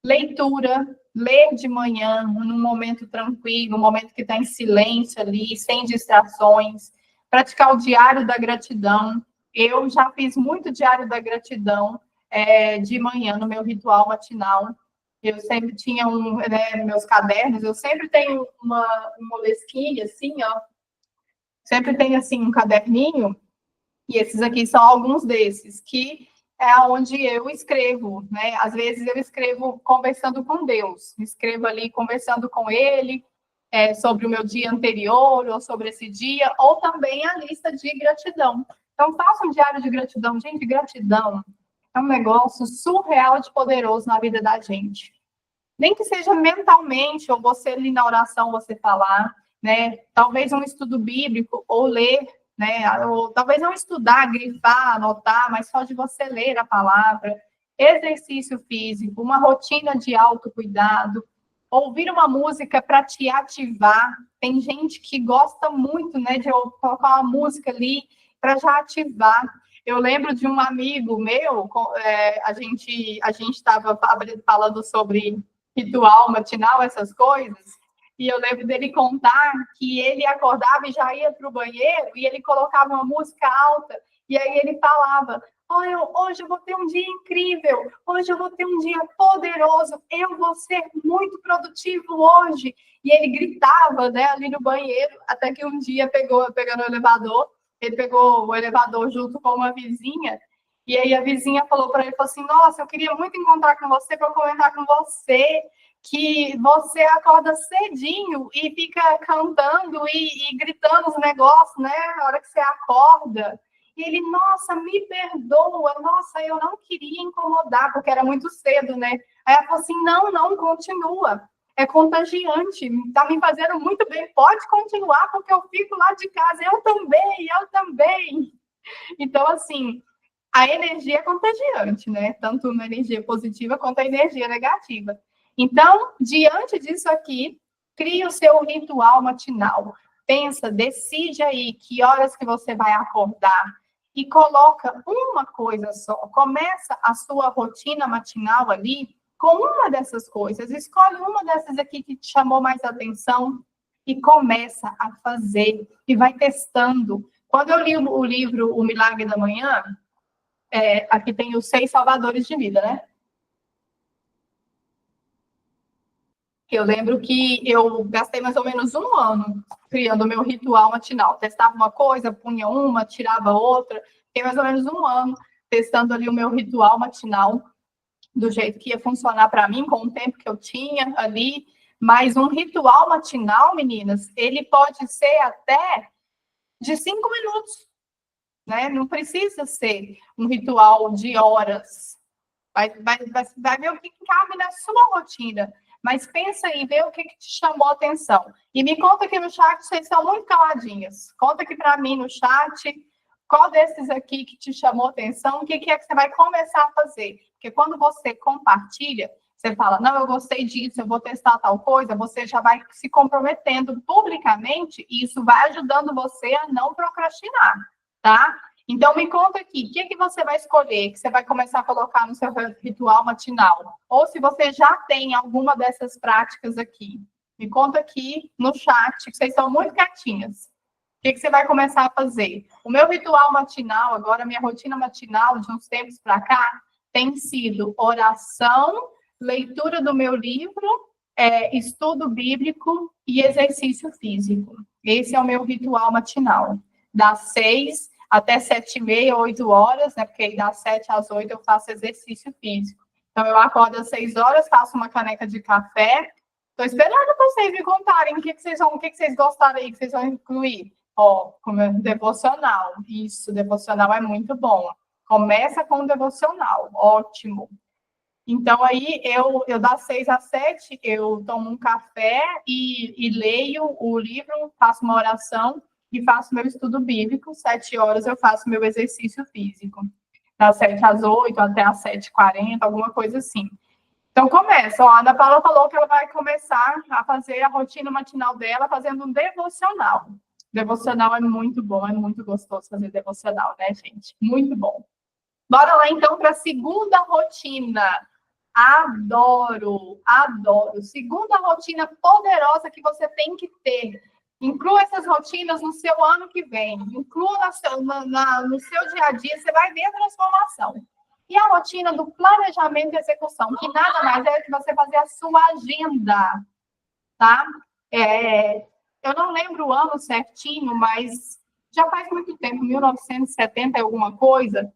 leitura, ler de manhã, num momento tranquilo, um momento que está em silêncio ali, sem distrações, praticar o diário da gratidão. Eu já fiz muito diário da gratidão de manhã, no meu ritual matinal. Eu sempre tinha meus cadernos, eu sempre tenho uma molesquinha, assim, ó, sempre tem, assim, um caderninho, e esses aqui são alguns desses, que é onde eu escrevo, né? Às vezes eu escrevo conversando com Deus, escrevo ali conversando com Ele, sobre o meu dia anterior, ou sobre esse dia, ou também a lista de gratidão. Então, faça um diário de gratidão. Gente, gratidão é um negócio surreal de poderoso na vida da gente. Nem que seja mentalmente, ou você ali na oração, você falar, né? Talvez um estudo bíblico, ou ler, né? Ou talvez não estudar, grifar, anotar, mas só de você ler a palavra. Exercício físico, uma rotina de autocuidado, ouvir uma música para te ativar. Tem gente que gosta muito, né, de colocar uma música ali para já ativar. Eu lembro de um amigo meu, a gente estava falando sobre ritual matinal, essas coisas, e eu lembro dele contar que ele acordava e já ia para o banheiro, e ele colocava uma música alta, e aí ele falava, Hoje eu vou ter um dia incrível, hoje eu vou ter um dia poderoso, eu vou ser muito produtivo hoje. E ele gritava, né, ali no banheiro, até que um dia pegando o elevador, ele pegou o elevador junto com uma vizinha, e aí a vizinha falou para ele, falou assim, nossa, eu queria muito encontrar com você para comentar com você que você acorda cedinho e fica cantando e gritando os negócios, né, na hora que você acorda. E ele, nossa, me perdoa, nossa, eu não queria incomodar, porque era muito cedo, né? Aí ela falou assim, não, continua. É contagiante, tá me fazendo muito bem, pode continuar, porque eu fico lá de casa, eu também. Então, assim, a energia é contagiante, né? Tanto uma energia positiva quanto a energia negativa. Então, diante disso aqui, crie o seu ritual matinal. Pensa, decide aí que horas que você vai acordar e coloca uma coisa só. Começa a sua rotina matinal ali com uma dessas coisas. Escolhe uma dessas aqui que te chamou mais atenção e começa a fazer e vai testando. Quando eu li o livro O Milagre da Manhã, aqui tem os 6 salvadores de vida, né? Eu lembro que eu gastei mais ou menos um ano criando o meu ritual matinal. Testava uma coisa, punha uma, tirava outra. Fiquei mais ou menos um ano testando ali o meu ritual matinal, do jeito que ia funcionar para mim, com o tempo que eu tinha ali. Mas um ritual matinal, meninas, ele pode ser até de 5 minutos, né? Não precisa ser um ritual de horas. Vai ver o que cabe na sua rotina. Mas pensa aí, vê o que te chamou a atenção. E me conta aqui no chat, vocês são muito caladinhas. Conta aqui para mim no chat, qual desses aqui que te chamou a atenção, o que é que você vai começar a fazer. Porque quando você compartilha, você fala, não, eu gostei disso, eu vou testar tal coisa, você já vai se comprometendo publicamente e isso vai ajudando você a não procrastinar, tá? Então, me conta aqui, o que você vai escolher, que você vai começar a colocar no seu ritual matinal? Ou se você já tem alguma dessas práticas aqui. Me conta aqui no chat, que vocês são muito quietinhas. O que você vai começar a fazer? O meu ritual matinal, agora, minha rotina matinal, de uns tempos para cá, tem sido oração, leitura do meu livro, estudo bíblico e exercício físico. Esse é o meu ritual matinal. Das 6 até 7h30, 8 horas, né? Porque das 7 às 8 eu faço exercício físico. Então, eu acordo às 6 horas, faço uma caneca de café. Estou esperando vocês me contarem o que vocês gostaram aí, que vocês vão incluir. Como é devocional. Isso, devocional é muito bom. Começa com o devocional, ótimo. Então, aí, eu das 6 às 7, eu tomo um café e leio o livro, faço uma oração e faço meu estudo bíblico. 7 horas eu faço meu exercício físico. Das 7 às 8 até às 7h40, alguma coisa assim. Então, começa. A Ana Paula falou que ela vai começar a fazer a rotina matinal dela fazendo um devocional. Devocional é muito bom, é muito gostoso fazer devocional, né, gente? Muito bom. Bora lá, então, para a segunda rotina. Adoro. Segunda rotina poderosa que você tem que ter. Inclua essas rotinas no seu ano que vem. Inclua no seu dia a dia, você vai ver a transformação. E a rotina do planejamento e execução, que nada mais é que você fazer a sua agenda, tá? Eu não lembro o ano certinho, mas já faz muito tempo, 1970 e alguma coisa,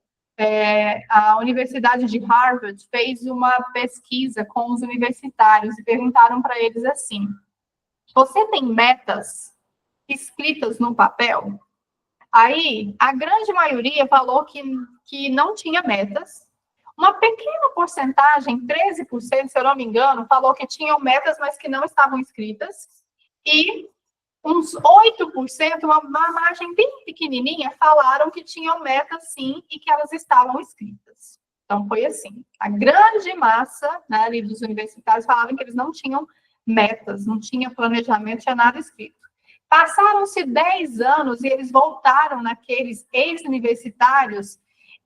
a Universidade de Harvard fez uma pesquisa com os universitários e perguntaram para eles assim, você tem metas escritas no papel? Aí, a grande maioria falou que não tinha metas. Uma pequena porcentagem, 13%, se eu não me engano, falou que tinham metas, mas que não estavam escritas. E uns 8%, uma margem bem pequenininha, falaram que tinham metas, sim, e que elas estavam escritas. Então, foi assim. A grande massa, né, ali dos universitários falavam que eles não tinham metas, não tinha planejamento, tinha nada escrito. Passaram-se 10 anos e eles voltaram naqueles ex-universitários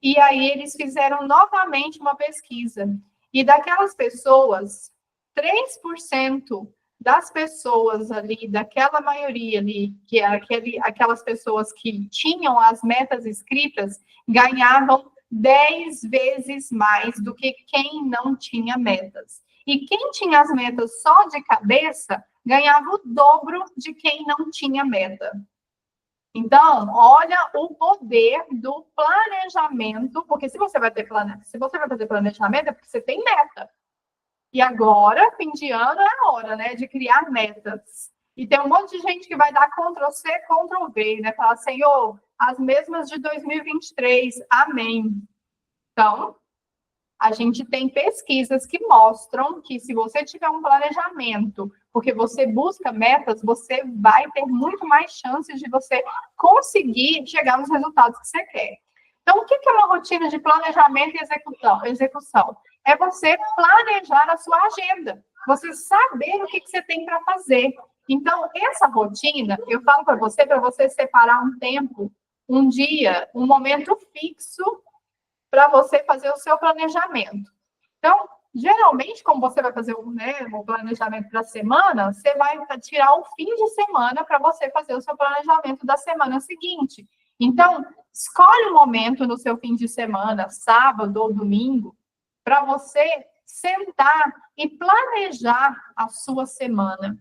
e aí eles fizeram novamente uma pesquisa. E daquelas pessoas, 3% das pessoas ali, daquela maioria ali, que era aquelas pessoas que tinham as metas escritas, ganhavam 10 vezes mais do que quem não tinha metas. E quem tinha as metas só de cabeça ganhava o dobro de quem não tinha meta. Então, olha o poder do planejamento, porque se você vai fazer planejamento é porque você tem meta. E agora, fim de ano, é a hora, né, de criar metas. E tem um monte de gente que vai dar Ctrl+C, Ctrl+V, né? Falar, Senhor, as mesmas de 2023, amém. Então, a gente tem pesquisas que mostram que se você tiver um planejamento, porque você busca metas, você vai ter muito mais chances de você conseguir chegar nos resultados que você quer. Então, o que é uma rotina de planejamento e execução? É você planejar a sua agenda, você saber o que você tem para fazer. Então, essa rotina, eu falo para você separar um tempo, um dia, um momento fixo para você fazer o seu planejamento. Então, geralmente, como você vai fazer o planejamento para a semana, você vai tirar o fim de semana para você fazer o seu planejamento da semana seguinte. Então, escolhe um momento no seu fim de semana, sábado ou domingo, para você sentar e planejar a sua semana.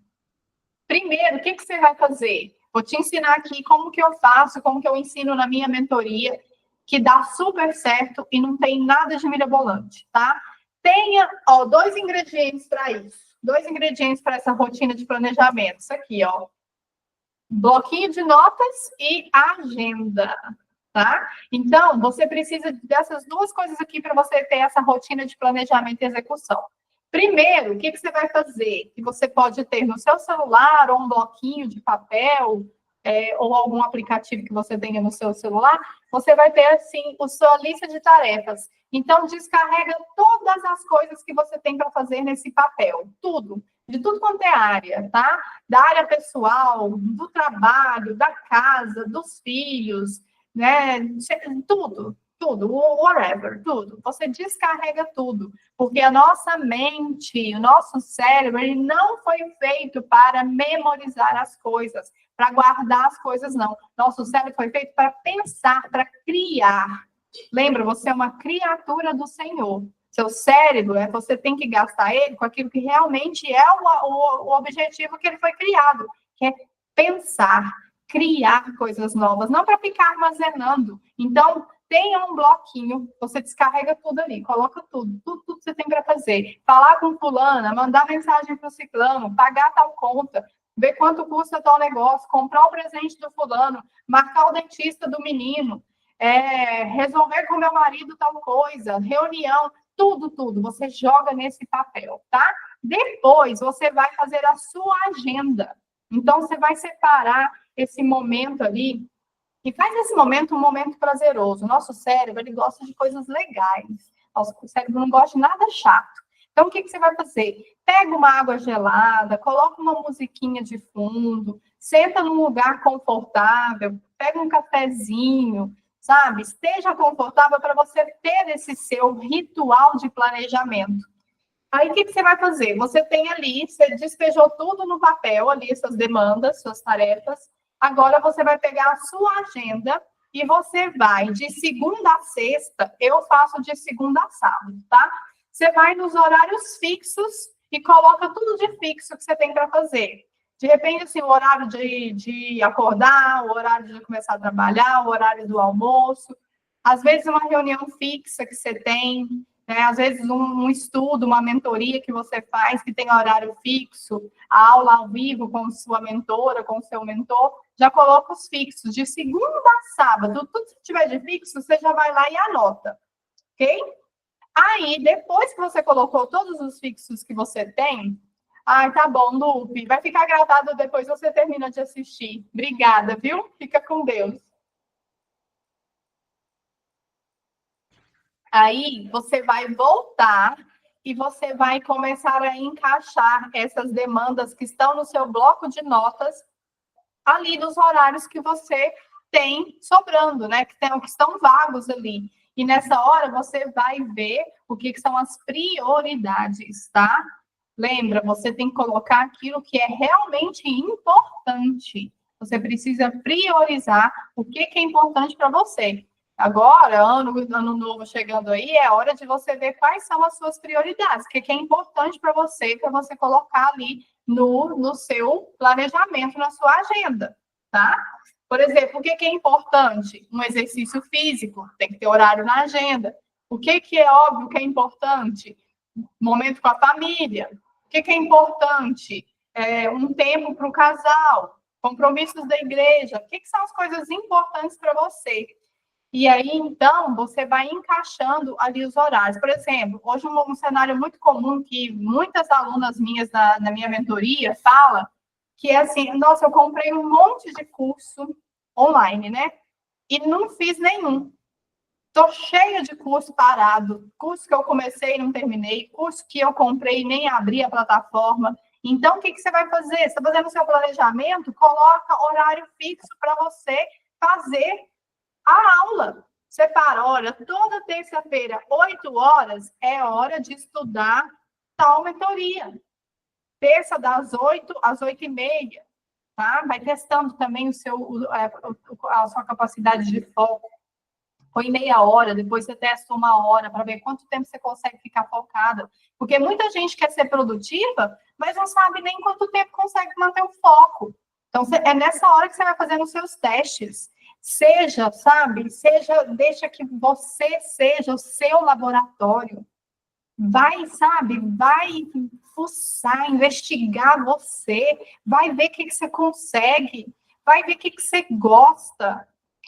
Primeiro, o que você vai fazer? Vou te ensinar aqui como que eu faço, como que eu ensino na minha mentoria, que dá super certo e não tem nada de mirabolante, tá? Tenha, 2 ingredientes para isso. 2 ingredientes para essa rotina de planejamento. Isso aqui, bloquinho de notas e agenda, tá? Então, você precisa dessas 2 coisas aqui para você ter essa rotina de planejamento e execução. Primeiro, o que você vai fazer? Que você pode ter no seu celular, ou um bloquinho de papel, ou algum aplicativo que você tenha no seu celular, você vai ter, assim, a sua lista de tarefas. Então, descarrega todas as coisas que você tem para fazer nesse papel. Tudo. De tudo quanto é área, tá? Da área pessoal, do trabalho, da casa, dos filhos, né? Tudo. Tudo, whatever, tudo. Você descarrega tudo, porque a nossa mente, o nosso cérebro, ele não foi feito para memorizar as coisas, para guardar as coisas, não. Nosso cérebro foi feito para pensar, para criar. Lembra, você é uma criatura do Senhor. Seu cérebro, você tem que gastar ele com aquilo que realmente é o objetivo que ele foi criado, que é pensar, criar coisas novas, não para ficar armazenando. Então, tenha um bloquinho, você descarrega tudo ali, coloca tudo que você tem para fazer. Falar com fulana, mandar mensagem para o ciclano, pagar tal conta, ver quanto custa tal negócio, comprar o presente do fulano, marcar o dentista do menino, resolver com meu marido tal coisa, reunião, tudo. Você joga nesse papel, tá? Depois, você vai fazer a sua agenda. Então, você vai separar esse momento ali, e faz esse momento um momento prazeroso. O nosso cérebro, ele gosta de coisas legais. Nosso cérebro não gosta de nada chato. Então, o que você vai fazer? Pega uma água gelada, coloca uma musiquinha de fundo, senta num lugar confortável, pega um cafezinho, sabe? Esteja confortável para você ter esse seu ritual de planejamento. Aí, o que você vai fazer? Você tem ali, você despejou tudo no papel ali, suas demandas, suas tarefas. Agora, você vai pegar a sua agenda e você vai, de segunda a sexta, eu faço de segunda a sábado, tá? Você vai nos horários fixos e coloca tudo de fixo que você tem para fazer. De repente, assim, o horário de acordar, o horário de começar a trabalhar, o horário do almoço. Às vezes, uma reunião fixa que você tem, né? Às vezes, um estudo, uma mentoria que você faz, que tem horário fixo, a aula ao vivo com sua mentora, com seu mentor, já coloca os fixos. De segunda a sábado, tudo que tiver de fixo, você já vai lá e anota, ok? Aí, depois que você colocou todos os fixos que você tem, tá bom, Lupe, vai ficar gravado depois você termina de assistir. Obrigada, viu? Fica com Deus. Aí, você vai voltar e você vai começar a encaixar essas demandas que estão no seu bloco de notas ali nos horários que você tem sobrando, né? Que estão vagos ali. E nessa hora, você vai ver o que são as prioridades, tá? Lembra, você tem que colocar aquilo que é realmente importante. Você precisa priorizar o que é importante para você. Agora, ano novo chegando aí, é hora de você ver quais são as suas prioridades, o que é importante para você colocar ali no seu planejamento, na sua agenda, tá? Por exemplo, o que é importante? Um exercício físico, tem que ter horário na agenda. O que é óbvio que é importante? Momento com a família. O que é importante? Um tempo para o casal, compromissos da igreja. O que são as coisas importantes para você? E aí, então, você vai encaixando ali os horários. Por exemplo, hoje um cenário muito comum que muitas alunas minhas na minha mentoria falam, que é assim, nossa, eu comprei um monte de curso online, né? E não fiz nenhum. Estou cheia de curso parado, curso que eu comecei e não terminei, curso que eu comprei e nem abri a plataforma. Então, o que você vai fazer? Você está fazendo o seu planejamento, coloca horário fixo para você fazer a aula. Separa, olha, toda terça-feira, 8 horas, é hora de estudar tal mentoria. Terça, das 8 às 8h30, tá? Vai testando também a sua capacidade de foco. Põe meia hora, depois você testa 1 hora, para ver quanto tempo você consegue ficar focada. Porque muita gente quer ser produtiva, mas não sabe nem quanto tempo consegue manter o foco. Então, é nessa hora que você vai fazendo os seus testes. Deixa que você seja o seu laboratório. Vai fuçar, investigar você, vai ver o que você consegue, vai ver o que você gosta.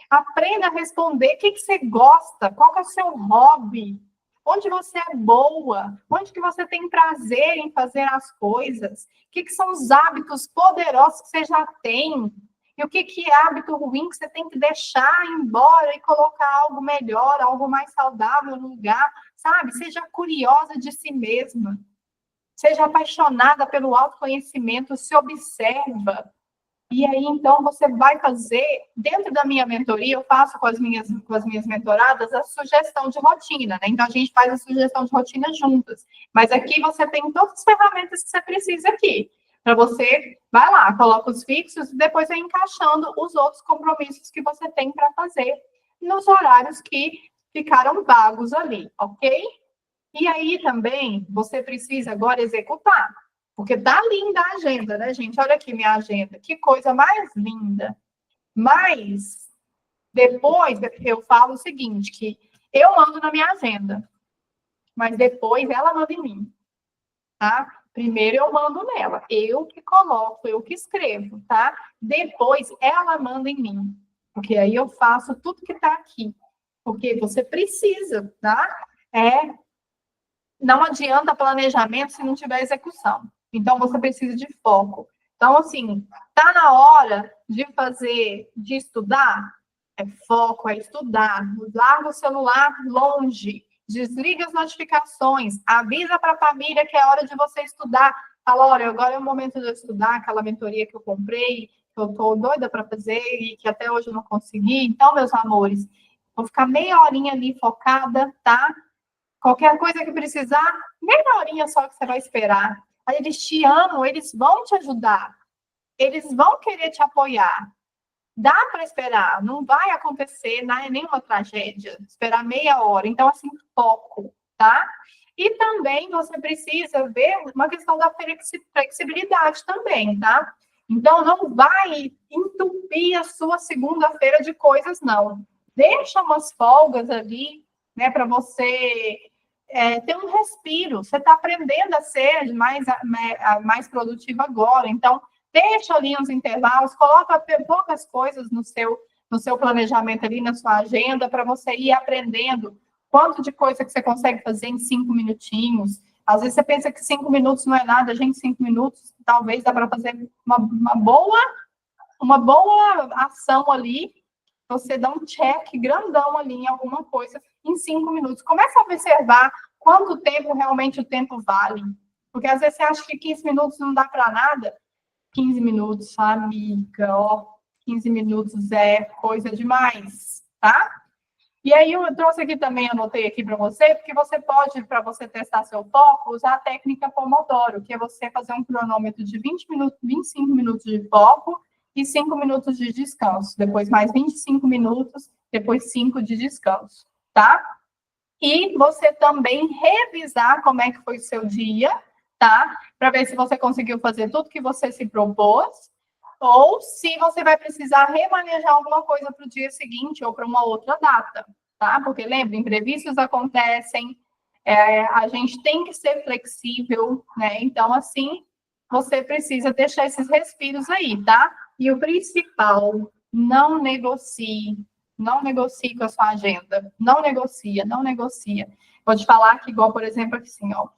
Aprenda a responder o que você gosta, qual que é o seu hobby, onde você é boa, onde que você tem prazer em fazer as coisas, o que são os hábitos poderosos que você já tem, e o que é hábito ruim que você tem que deixar embora e colocar algo melhor, algo mais saudável no lugar, sabe? Seja curiosa de si mesma, seja apaixonada pelo autoconhecimento, se observa. E aí, então, você vai fazer, dentro da minha mentoria, eu faço com as minhas mentoradas a sugestão de rotina, né? Então, a gente faz a sugestão de rotina juntas. Mas aqui você tem todas as ferramentas que você precisa aqui. Para você, vai lá, coloca os fixos e depois vai encaixando os outros compromissos que você tem para fazer nos horários que ficaram vagos ali, ok? E aí, também, você precisa agora executar. Porque tá linda a agenda, né, gente? Olha aqui minha agenda. Que coisa mais linda. Mas, depois, eu falo o seguinte, que eu mando na minha agenda. Mas depois ela manda em mim. Tá? Primeiro eu mando nela. Eu que coloco, eu que escrevo, tá? Depois ela manda em mim. Porque aí eu faço tudo que tá aqui. Porque você precisa, tá? Não adianta planejamento se não tiver execução. Então, você precisa de foco. Então, assim, tá na hora de estudar? É foco, é estudar. Larga o celular longe. Desliga as notificações. Avisa para a família que é hora de você estudar. Fala, olha, agora é o momento de eu estudar aquela mentoria que eu comprei, que eu tô doida para fazer e que até hoje eu não consegui. Então, meus amores, vou ficar meia horinha ali focada, tá? Qualquer coisa que precisar, meia horinha só que você vai esperar. Aí eles te amam, eles vão te ajudar. Eles vão querer te apoiar. Dá para esperar, não vai acontecer nenhuma tragédia. Esperar meia hora. Então, assim, foco, tá? E também você precisa ver uma questão da flexibilidade também, tá? Então, não vai entupir a sua segunda-feira de coisas, não. Deixa umas folgas ali, né, para você ter um respiro. Você está aprendendo a ser mais produtivo agora. Então, deixa ali uns intervalos, coloca poucas coisas no seu planejamento ali, na sua agenda, para você ir aprendendo quanto de coisa que você consegue fazer em 5 minutinhos. Às vezes você pensa que 5 minutos não é nada, gente, 5 minutos talvez dá para fazer uma boa ação ali. Você dá um check grandão ali em alguma coisa em 5 minutos. Começa a observar quanto tempo realmente o tempo vale. Porque às vezes você acha que 15 minutos não dá para nada. 15 minutos, amiga, 15 minutos é coisa demais, tá? E aí eu trouxe aqui também, anotei aqui para você, porque você pode, para você testar seu foco, usar a técnica Pomodoro, que é você fazer um cronômetro de 25 minutos de foco e 5 minutos de descanso. Depois mais 25 minutos depois 5 de descanso, tá? E você também revisar como é que foi o seu dia, tá? Para ver se você conseguiu fazer tudo que você se propôs, ou se você vai precisar remanejar alguma coisa para o dia seguinte ou para uma outra data, tá? Porque lembra, imprevistos acontecem, a gente tem que ser flexível, né? Então, assim, você precisa deixar esses respiros aí, tá? E o principal, não negocie com a sua agenda. Não negocia, não negocia. Vou te falar que, igual, por exemplo, assim, ó,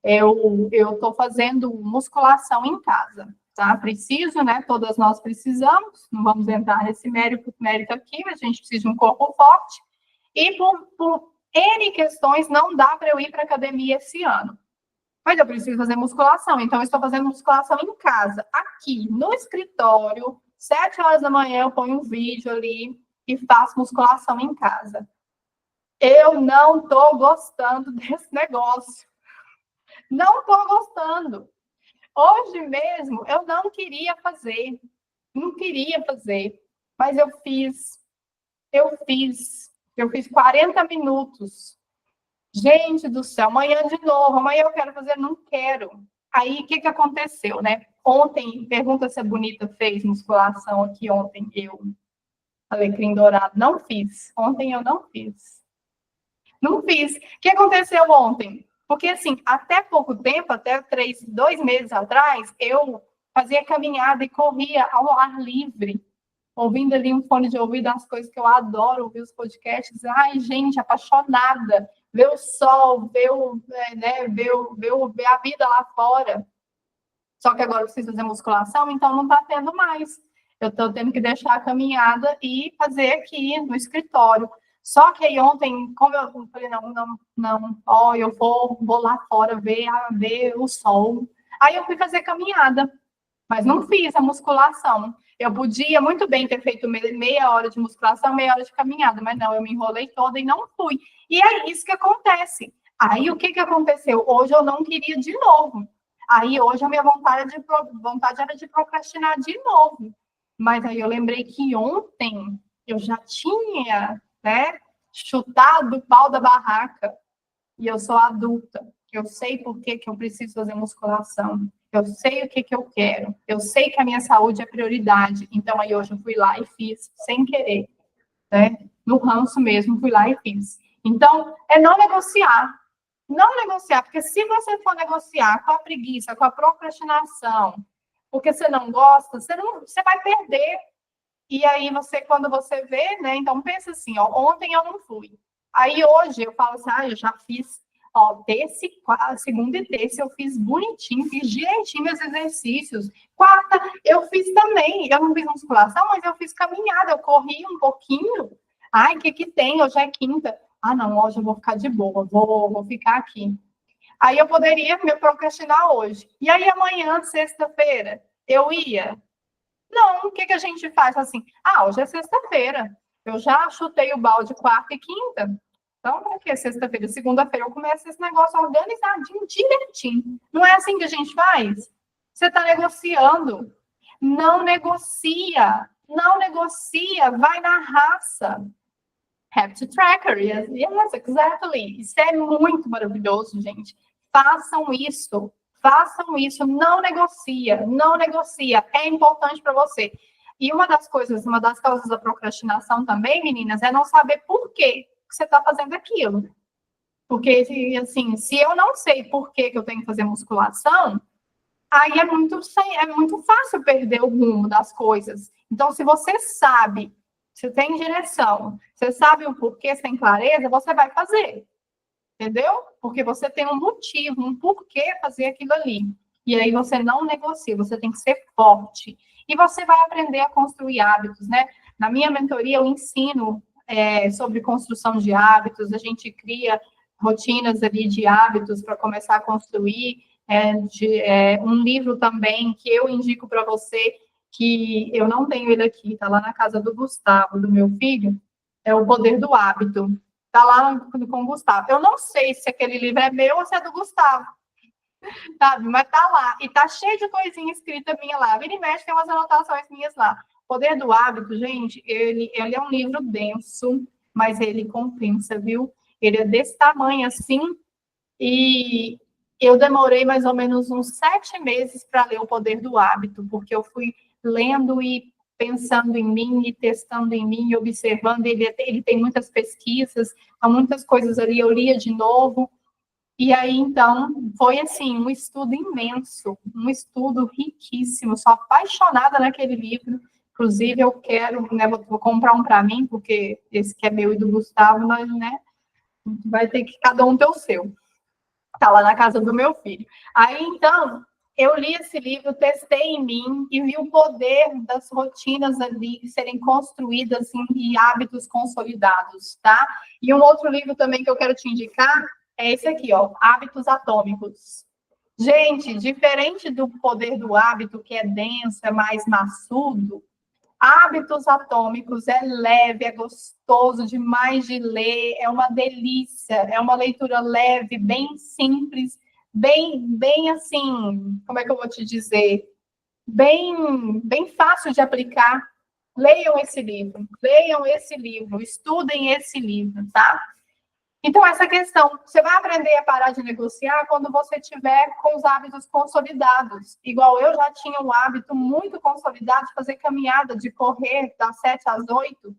eu estou fazendo musculação em casa, tá? Preciso, né? Todas nós precisamos, não vamos entrar nesse mérito aqui, mas a gente precisa de um corpo forte. E por N questões, não dá para eu ir para academia esse ano. Mas eu preciso fazer musculação, então eu estou fazendo musculação em casa, aqui, no escritório, 7 horas da manhã eu ponho um vídeo ali e faço musculação em casa. Eu não estou gostando desse negócio. Não estou gostando. Hoje mesmo eu não queria fazer, mas eu fiz 40 minutos. Gente do céu, amanhã de novo, amanhã eu quero fazer, não quero. Aí, o que aconteceu, né? Ontem, pergunta se a Bonita fez musculação aqui ontem, eu, alecrim dourado, não fiz. Ontem eu não fiz. Não fiz. O que aconteceu ontem? Porque, assim, até pouco tempo, até 2 meses atrás, eu fazia caminhada e corria ao ar livre, ouvindo ali um fone de ouvido, as coisas que eu adoro, ouvir os podcasts. Ai, gente, apaixonada. Ver o sol, ver a vida lá fora. Só que agora eu preciso fazer musculação, então não está tendo mais. Eu estou tendo que deixar a caminhada e fazer aqui no escritório. Só que aí ontem, como eu falei, não, eu vou lá fora ver o sol. Aí eu fui fazer caminhada, mas não fiz a musculação. Eu podia muito bem ter feito meia hora de musculação, meia hora de caminhada, mas não, eu me enrolei toda e não fui. E é isso que acontece. Aí o que aconteceu? Hoje eu não queria de novo. Aí hoje a minha vontade era de procrastinar de novo. Mas aí eu lembrei que ontem eu já tinha, né, chutado o pau da barraca. E eu sou adulta. Eu sei por que eu preciso fazer musculação. Eu sei o que eu quero. Eu sei que a minha saúde é prioridade. Então, aí hoje eu fui lá e fiz, sem querer. Né? No ranço mesmo, fui lá e fiz. Então, é não negociar. Não negociar, porque se você for negociar com a preguiça, com a procrastinação, porque você não gosta, você vai perder. E aí, quando você vê, né? Então, pensa assim, ó, ontem eu não fui. Aí, hoje, eu falo assim, eu já fiz, ó, segunda e terça eu fiz bonitinho, fiz direitinho meus exercícios. Quarta, eu fiz também. Eu não fiz musculação, mas eu fiz caminhada, eu corri um pouquinho. Ai, o que tem? Hoje é quinta. Ah, não, hoje eu vou ficar de boa, vou ficar aqui. Aí eu poderia me procrastinar hoje. E aí amanhã, sexta-feira, eu ia? Não, o que a gente faz assim? Hoje é sexta-feira. Eu já chutei o balde quarta e quinta. Então, para que sexta-feira? Segunda-feira eu começo esse negócio organizadinho, direitinho. Não é assim que a gente faz? Você está negociando. Não negocia. Não negocia. Vai na raça. Have to tracker. Yes, exactly. Isso é muito maravilhoso, gente. Façam isso. Façam isso. Não negocia. Não negocia. É importante para você. E uma das causas da procrastinação também, meninas, é não saber por que você está fazendo aquilo. Porque, assim, se eu não sei por que eu tenho que fazer musculação, aí é muito fácil perder o rumo das coisas. Então, se você sabe, você tem direção, você sabe o porquê, você tem clareza, você vai fazer. Entendeu? Porque você tem um motivo, um porquê fazer aquilo ali. E aí você não negocia, você tem que ser forte. E você vai aprender a construir hábitos, né? Na minha mentoria, eu ensino sobre construção de hábitos, a gente cria rotinas ali de hábitos para começar a construir. Um livro também que eu indico para você, que eu não tenho ele aqui, está lá na casa do Gustavo, do meu filho, é O Poder do Hábito. Está lá com o Gustavo. Eu não sei se aquele livro é meu ou se é do Gustavo, sabe? Mas tá lá. E tá cheio de coisinha escrita minha lá. Vira e mexe, tem umas anotações minhas lá. Poder do Hábito, gente, ele é um livro denso, mas ele compensa, viu? Ele é desse tamanho assim, e eu demorei mais ou menos uns 7 meses para ler O Poder do Hábito, porque eu fui lendo e pensando em mim, e testando em mim, e observando. Ele tem muitas pesquisas, há muitas coisas ali, eu lia de novo. E aí, então, foi assim, um estudo imenso, um estudo riquíssimo. Sou apaixonada naquele livro. Inclusive, eu quero, né, vou comprar um para mim, porque esse que é meu e do Gustavo, nós, né, vai ter que cada um ter o seu. Está lá na casa do meu filho. Aí, então, eu li esse livro, testei em mim e vi o poder das rotinas ali serem construídas em hábitos consolidados, tá? E um outro livro também que eu quero te indicar é esse aqui, ó, Hábitos Atômicos. Gente, diferente do Poder do Hábito, que é denso, é mais maçudo, Hábitos Atômicos é leve, é gostoso demais de ler, é uma delícia, é uma leitura leve, bem simples, bem assim, como é que eu vou te dizer? Bem fácil de aplicar. Leiam esse livro, estudem esse livro, tá? Então, essa questão, você vai aprender a parar de negociar quando você tiver com os hábitos consolidados. Igual eu já tinha um hábito muito consolidado de fazer caminhada, de correr das 7 às 8,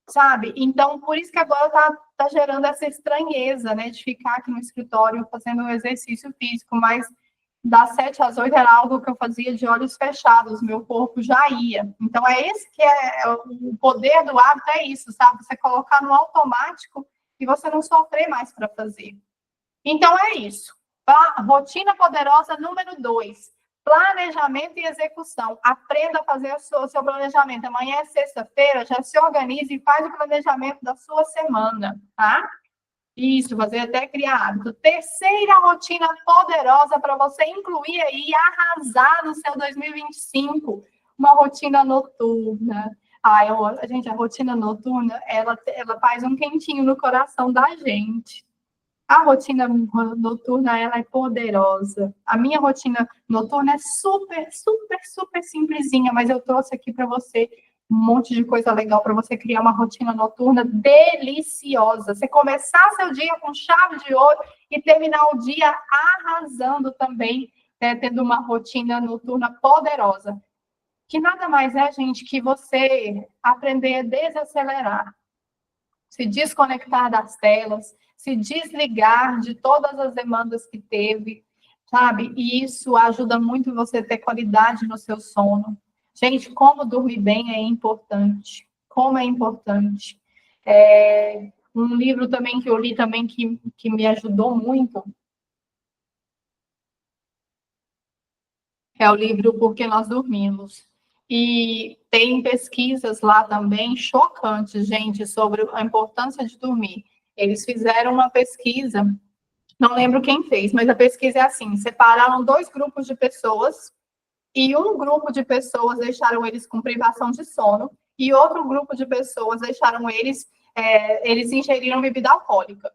sabe? Então, por isso que agora tá gerando essa estranheza, né? De ficar aqui no escritório fazendo um exercício físico, mas das 7 às 8 era algo que eu fazia de olhos fechados, meu corpo já ia. Então, é esse que é o poder do hábito, é isso, sabe? Você colocar no automático e você não sofrer mais para fazer. Então, é isso. A rotina poderosa número 2. Planejamento e execução. Aprenda a fazer o seu planejamento. Amanhã é sexta-feira, já se organize e faz o planejamento da sua semana, tá? Isso, fazer até criar hábito. Terceira rotina poderosa para você incluir aí e arrasar no seu 2025. Uma rotina noturna. Gente, a rotina noturna, ela faz um quentinho no coração da gente. A rotina noturna, ela é poderosa. A minha rotina noturna é super simplesinha, mas eu trouxe aqui para você um monte de coisa legal para você criar uma rotina noturna deliciosa. Você começar seu dia com chave de ouro e terminar o dia arrasando também, né, tendo uma rotina noturna poderosa. Que nada mais é, gente, que você aprender a desacelerar, se desconectar das telas, se desligar de todas as demandas que teve, sabe? E isso ajuda muito você a ter qualidade no seu sono. Gente, como dormir bem é importante. Como é importante. Um livro também que eu li também que me ajudou muito é o livro Por que Nós Dormimos. E tem pesquisas lá também chocantes, gente, sobre a importância de dormir. Eles fizeram uma pesquisa, não lembro quem fez, mas a pesquisa é assim: separaram 2 grupos de pessoas, e um grupo de pessoas deixaram eles com privação de sono, e outro grupo de pessoas deixaram eles ingeriram bebida alcoólica,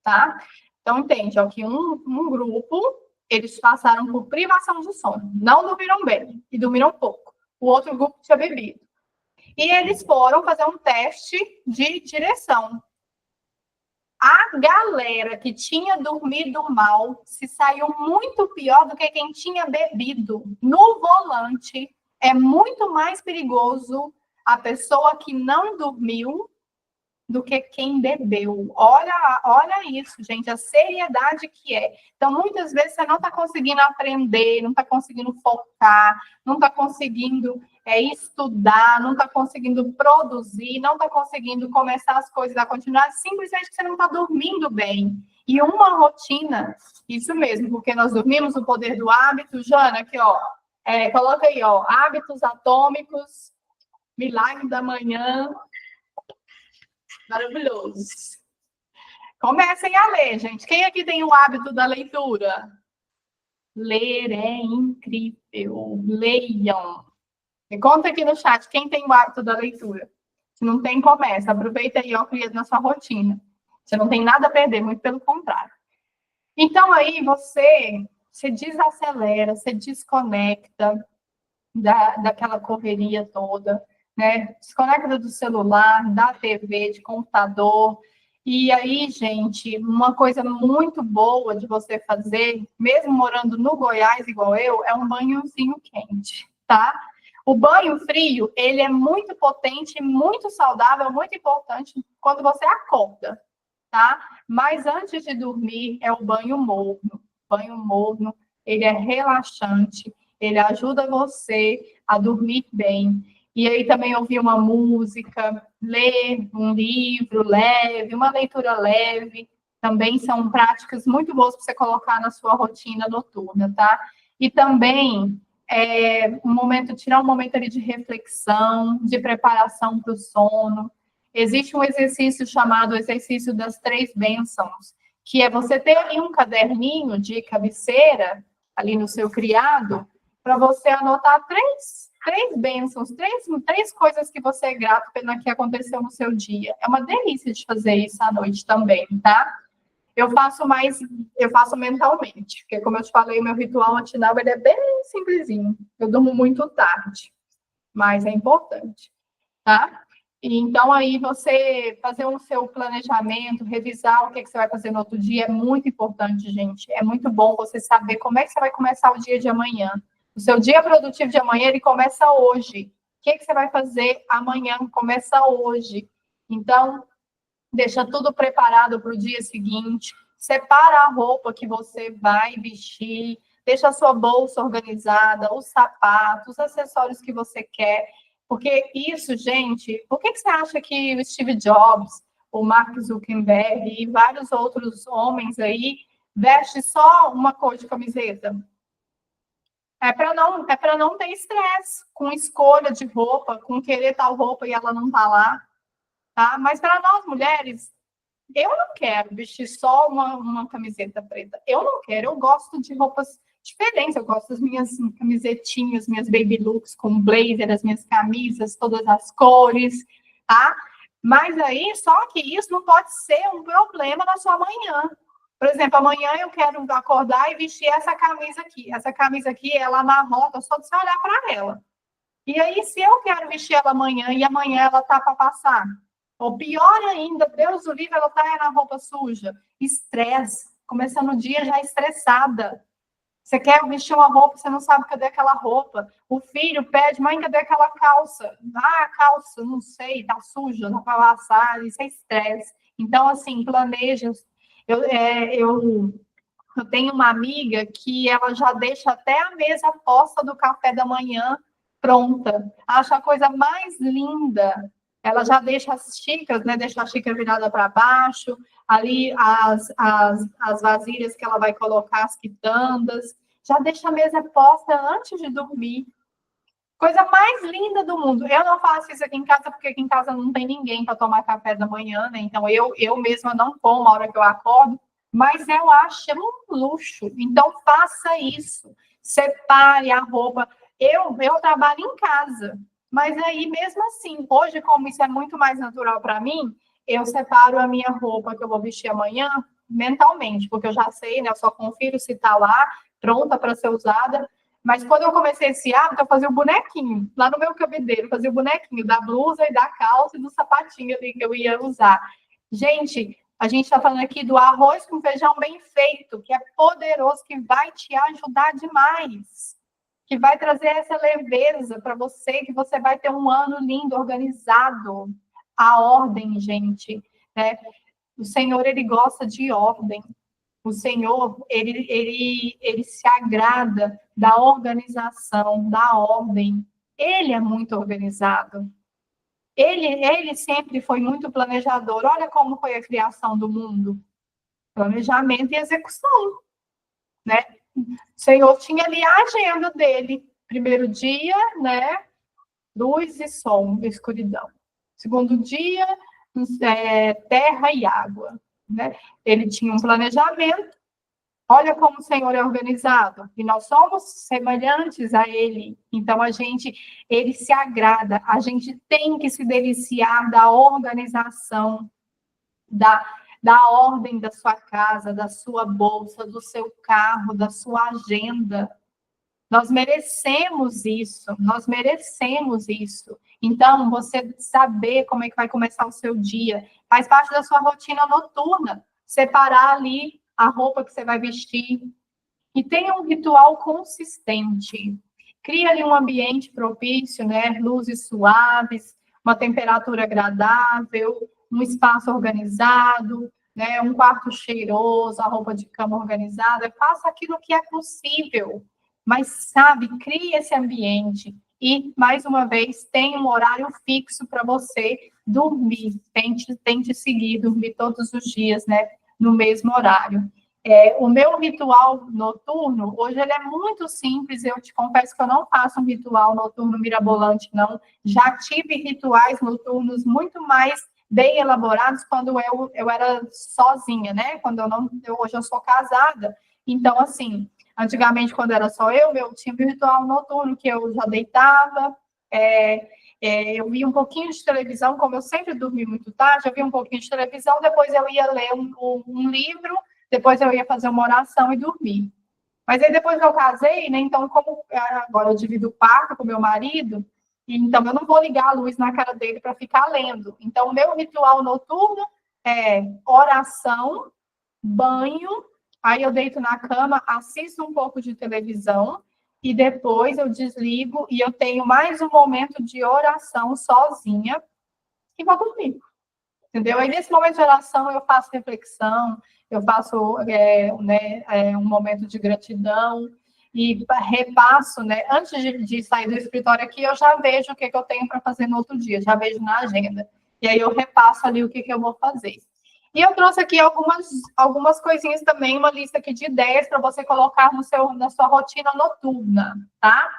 tá? Então, entende, ó, que um grupo, eles passaram por privação de sono, não dormiram bem e dormiram pouco. O outro grupo tinha bebido. E eles foram fazer um teste de direção. A galera que tinha dormido mal se saiu muito pior do que quem tinha bebido. No volante, é muito mais perigoso a pessoa que não dormiu do que quem bebeu. Olha isso, gente, a seriedade que é. Então, muitas vezes você não está conseguindo aprender, não está conseguindo focar, não está conseguindo estudar, não está conseguindo produzir, não está conseguindo começar as coisas a continuar, simplesmente porque você não está dormindo bem. E uma rotina, isso mesmo, porque nós dormimos o poder do hábito. Jana, aqui, ó, coloca aí, ó, hábitos atômicos, milagre da manhã. Maravilhoso. Comecem a ler, gente. Quem aqui tem o hábito da leitura? Ler é incrível. Leiam. Me conta aqui no chat quem tem o hábito da leitura. Se não tem, começa. Aproveita aí, ó, cria na sua rotina. Você não tem nada a perder, muito pelo contrário. Então, aí, você se desacelera, se desconecta daquela correria toda. né? Desconecta do celular, da TV, de computador. E aí, gente, uma coisa muito boa de você fazer, mesmo morando no Goiás, igual eu, é um banhozinho quente, tá? O banho frio, ele é muito potente, muito saudável, muito importante quando você acorda, tá? Mas antes de dormir, é o banho morno. Banho morno, ele é relaxante, ele ajuda você a dormir bem. E aí também ouvir uma música, ler um livro leve, uma leitura leve, também são práticas muito boas para você colocar na sua rotina noturna, tá? E também tirar um momento ali de reflexão, de preparação para o sono. Existe um exercício chamado exercício das 3 bênçãos, que é você ter ali um caderninho de cabeceira, ali no seu criado, para você anotar três bênçãos, três coisas que você é grato pelo que aconteceu no seu dia. É uma delícia de fazer isso à noite também, tá? Eu faço mentalmente, porque como eu te falei, o meu ritual matinal ele é bem simplesinho. Eu durmo muito tarde, mas é importante, tá? E então aí você fazer o seu planejamento, revisar o que você vai fazer no outro dia é muito importante, gente. É muito bom você saber como é que você vai começar o dia de amanhã. O seu dia produtivo de amanhã, ele começa hoje. O que você vai fazer amanhã? Começa hoje. Então, deixa tudo preparado para o dia seguinte, separa a roupa que você vai vestir, deixa a sua bolsa organizada, os sapatos, os acessórios que você quer, porque isso, gente, por que você acha que o Steve Jobs, o Mark Zuckerberg e vários outros homens aí vestem só uma cor de camiseta? É para não ter estresse com escolha de roupa, com querer tal roupa e ela não tá lá, tá? Mas para nós mulheres, eu não quero vestir só uma camiseta preta. Eu não quero. Eu gosto de roupas diferentes. Eu gosto das minhas camisetinhas, minhas baby looks com blazer, as minhas camisas, todas as cores, tá? Mas aí, só que isso não pode ser um problema na sua manhã. Por exemplo, amanhã eu quero acordar e vestir essa camisa aqui. Essa camisa aqui, ela amarrota só de você olhar para ela. E aí, se eu quero vestir ela amanhã e amanhã ela tá para passar, ou pior ainda, Deus o livre, ela tá na roupa suja. Estresse. Começando o dia já estressada. Você quer vestir uma roupa, você não sabe cadê aquela roupa. O filho pede, mãe, cadê aquela calça? Ah, a calça, não sei, tá suja, não vai passar. Isso é estresse. Então, assim, planeja. Eu tenho uma amiga que ela já deixa até a mesa posta do café da manhã pronta. Acha a coisa mais linda. Ela já deixa as xícaras, né? Deixa a xícara virada para baixo, ali as vasilhas que ela vai colocar, as quitandas. Já deixa a mesa posta antes de dormir. Coisa mais linda do mundo. Eu não faço isso aqui em casa, porque aqui em casa não tem ninguém para tomar café da manhã, né? Então eu mesma não como a hora que eu acordo, mas eu acho um luxo. Então faça isso. Separe a roupa. Eu trabalho em casa, mas aí mesmo assim, hoje, como isso é muito mais natural para mim, eu separo a minha roupa que eu vou vestir amanhã mentalmente, porque eu já sei, né? Eu só confiro se está lá, pronta para ser usada. Mas quando eu comecei esse hábito, eu fazia o bonequinho, lá no meu cabedeiro, fazia o bonequinho da blusa e da calça e do sapatinho ali que eu ia usar. Gente, a gente está falando aqui do arroz com feijão bem feito, que é poderoso, que vai te ajudar demais, que vai trazer essa leveza para você, que você vai ter um ano lindo, organizado. A ordem, gente, né? O Senhor, ele gosta de ordem. O Senhor, ele se agrada da organização, da ordem. Ele é muito organizado. Ele sempre foi muito planejador. Olha como foi a criação do mundo. Planejamento e execução, né? O Senhor tinha ali a agenda dele. Primeiro dia, né? Luz e som, escuridão. Segundo dia, terra e água, né? Ele tinha um planejamento. Olha como o Senhor é organizado. E nós somos semelhantes a Ele. Então, Ele se agrada. A gente tem que se deliciar da organização, da ordem da sua casa, da sua bolsa, do seu carro, da sua agenda. Nós merecemos isso, nós merecemos isso. Então, você saber como é que vai começar o seu dia, faz parte da sua rotina noturna. Separar ali a roupa que você vai vestir. E tenha um ritual consistente. Cria ali um ambiente propício, né? Luzes suaves, uma temperatura agradável, um espaço organizado, né? Um quarto cheiroso, a roupa de cama organizada. Faça aquilo que é possível. Mas, sabe, crie esse ambiente. E, mais uma vez, tenha um horário fixo para você dormir. Tente seguir, dormir todos os dias, né? No mesmo horário. O meu ritual noturno, hoje ele é muito simples, eu te confesso que eu não faço um ritual noturno mirabolante, não. Já tive rituais noturnos muito mais bem elaborados quando eu era sozinha, né? Hoje eu sou casada, então, assim, antigamente, quando era só eu tinha um ritual noturno que eu já deitava, eu via um pouquinho de televisão, como eu sempre dormi muito tarde, eu via um pouquinho de televisão, depois eu ia ler um livro, depois eu ia fazer uma oração e dormir. Mas aí depois que eu casei, né? Então, como agora eu divido o quarto com meu marido, então eu não vou ligar a luz na cara dele para ficar lendo. Então, o meu ritual noturno é oração, banho, aí eu deito na cama, assisto um pouco de televisão e depois eu desligo e eu tenho mais um momento de oração sozinha e vou dormir. Entendeu? Aí, nesse momento de oração, eu faço reflexão, eu faço um momento de gratidão e repasso, né? Antes de sair do escritório aqui, eu já vejo o que eu tenho para fazer no outro dia, já vejo na agenda. E aí eu repasso ali o que eu vou fazer. E eu trouxe aqui algumas coisinhas também, uma lista aqui de ideias para você colocar na sua rotina noturna, tá?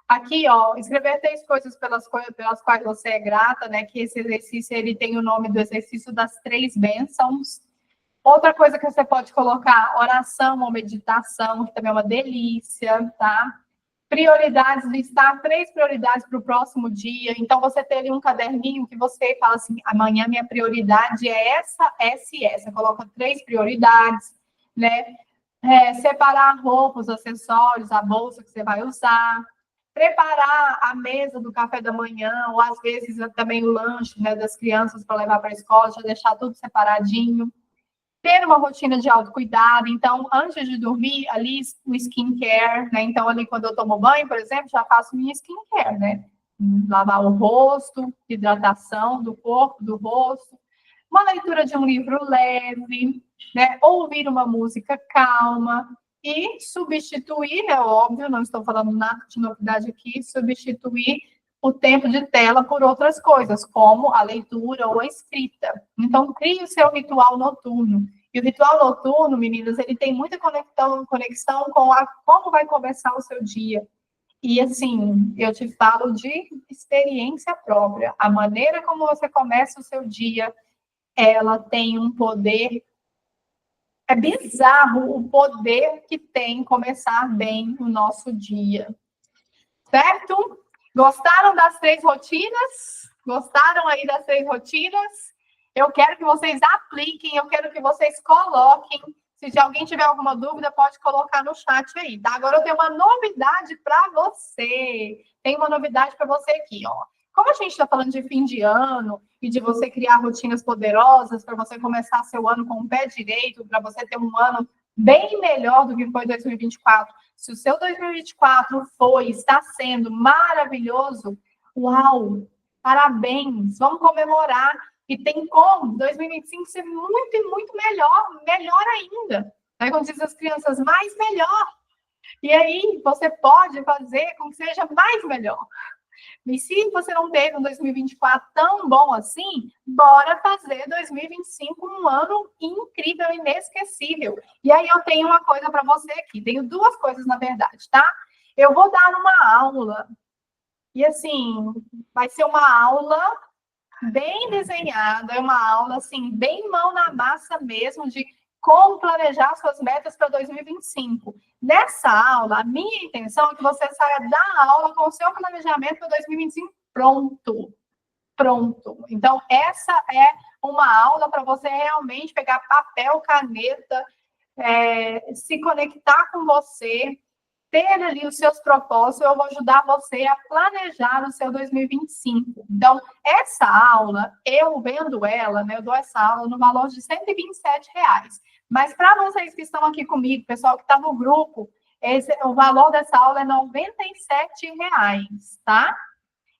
Aqui, ó, escrever 3 coisas pelas quais você é grata, né? Que esse exercício, ele tem o nome do exercício das 3 bênçãos. Outra coisa que você pode colocar, oração ou meditação, que também é uma delícia, tá? Prioridades, listar 3 prioridades para o próximo dia. Então, você ter ali um caderninho que você fala assim, amanhã minha prioridade é essa e essa. Coloca 3 prioridades, né? Separar roupas, acessórios, a bolsa que você vai usar. Preparar a mesa do café da manhã, ou às vezes também o lanche, né, das crianças para levar para a escola, já deixar tudo separadinho. Ter uma rotina de autocuidado, então, antes de dormir, ali o skincare, né? Então, ali quando eu tomo banho, por exemplo, já faço minha skincare, né? Lavar o rosto, hidratação do corpo, do rosto, uma leitura de um livro leve, né? Ouvir uma música calma e substituir, é óbvio, não estou falando nada de novidade aqui, substituir o tempo de tela por outras coisas, como a leitura ou a escrita. Então, crie o seu ritual noturno. E o ritual noturno, meninas, ele tem muita conexão com como vai começar o seu dia. E, assim, eu te falo de experiência própria. A maneira como você começa o seu dia, ela tem um poder. É bizarro o poder que tem começar bem o nosso dia. Certo? Gostaram das 3 rotinas? Gostaram aí das 3 rotinas? Eu quero que vocês apliquem, eu quero que vocês coloquem. Se alguém tiver alguma dúvida, pode colocar no chat aí, tá? Agora eu tenho uma novidade para você. Tem uma novidade para você aqui, ó. Como a gente está falando de fim de ano e de você criar rotinas poderosas para você começar seu ano com o pé direito, para você ter um ano bem melhor do que foi 2024. Se o seu 2024 está sendo maravilhoso, uau, parabéns, vamos comemorar. E tem como 2025 ser muito e muito melhor ainda. Aí, como dizem as crianças, mais melhor. E aí, você pode fazer com que seja mais melhor. E se você não teve um 2024 tão bom assim, bora fazer 2025 um ano incrível, inesquecível. E aí eu tenho uma coisa para você aqui. Tenho 2 coisas, na verdade, tá? Eu vou dar uma aula. E assim, vai ser uma aula bem desenhada, é uma aula assim, bem mão na massa mesmo, de como planejar suas metas para 2025. Nessa aula, a minha intenção é que você saia da aula com o seu planejamento para 2025 pronto. Então, essa é uma aula para você realmente pegar papel, caneta, se conectar com você, ter ali os seus propósitos, eu vou ajudar você a planejar o seu 2025. Então, essa aula, eu vendo ela, né, eu dou essa aula no valor de R$ 127. Mas para vocês que estão aqui comigo, pessoal que está no grupo, o valor dessa aula é R$ 97, tá?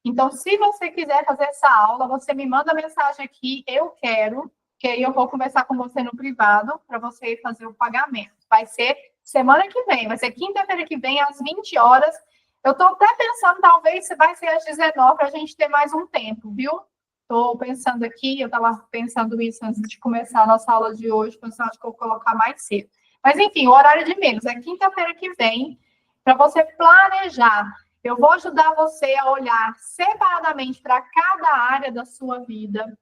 Então, se você quiser fazer essa aula, você me manda mensagem aqui, eu quero, que aí eu vou conversar com você no privado para você fazer o pagamento. Vai ser semana que vem, vai ser quinta-feira que vem, às 20 horas. Eu estou até pensando, talvez, se vai ser às 19 para a gente ter mais um tempo, viu? Estou pensando aqui, eu estava pensando isso antes de começar a nossa aula de hoje, pensando que eu vou colocar mais cedo. Mas, enfim, o horário de menos é quinta-feira que vem, para você planejar. Eu vou ajudar você a olhar separadamente para cada área da sua vida,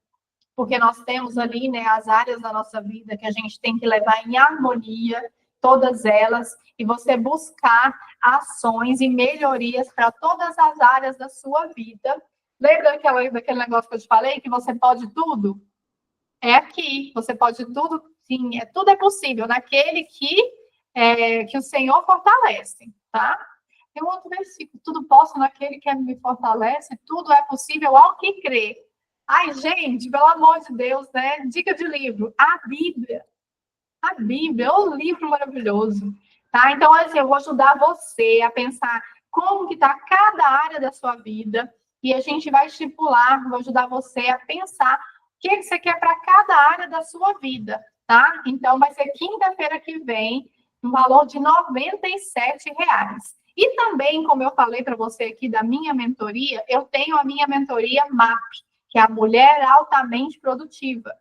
porque nós temos ali, né, as áreas da nossa vida que a gente tem que levar em harmonia, todas elas, e você buscar ações e melhorias para todas as áreas da sua vida. Lembra daquele negócio que eu te falei, que você pode tudo? É aqui, você pode tudo, sim, tudo é possível, naquele que o Senhor fortalece, tá? Tem um outro versículo, tudo posso naquele que me fortalece, tudo é possível ao que crê. Ai, gente, pelo amor de Deus, né? Dica de livro, a Bíblia é um livro maravilhoso, tá? Então, assim, eu vou ajudar você a pensar como que está cada área da sua vida e a gente vai estipular, vou ajudar você a pensar o que você quer para cada área da sua vida, tá? Então, vai ser quinta-feira que vem, no valor de R$ 97. E também, como eu falei para você aqui da minha mentoria, eu tenho a minha mentoria MAP, que é a Mulher Altamente Produtiva.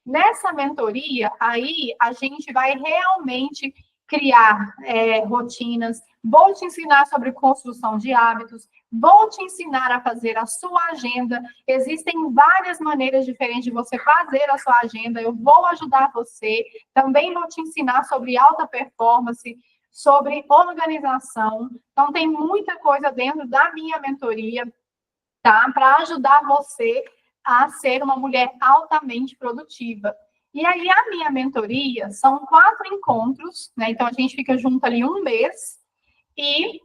Nessa mentoria, aí a gente vai realmente criar rotinas, vou te ensinar sobre construção de hábitos, vou te ensinar a fazer a sua agenda. Existem várias maneiras diferentes de você fazer a sua agenda, eu vou ajudar você. Também vou te ensinar sobre alta performance, sobre organização. Então, tem muita coisa dentro da minha mentoria, tá? Para ajudar você a ser uma mulher altamente produtiva. E aí, a minha mentoria são 4 encontros, né? Então, a gente fica junto ali um mês. E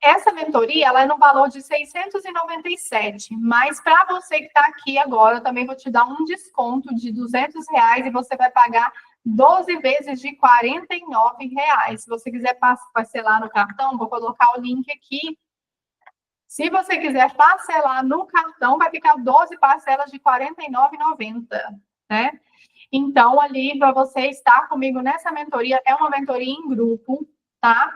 essa mentoria, ela é no valor de 697. Mas para você que está aqui agora, eu também vou te dar um desconto de R$ 200 e você vai pagar 12 vezes de R$ 49. Se você quiser parcelar no cartão, vou colocar o link aqui. Se você quiser parcelar no cartão, vai ficar 12 parcelas de R$ 49,90, né? Então, ali, para você estar comigo nessa mentoria, é uma mentoria em grupo, tá?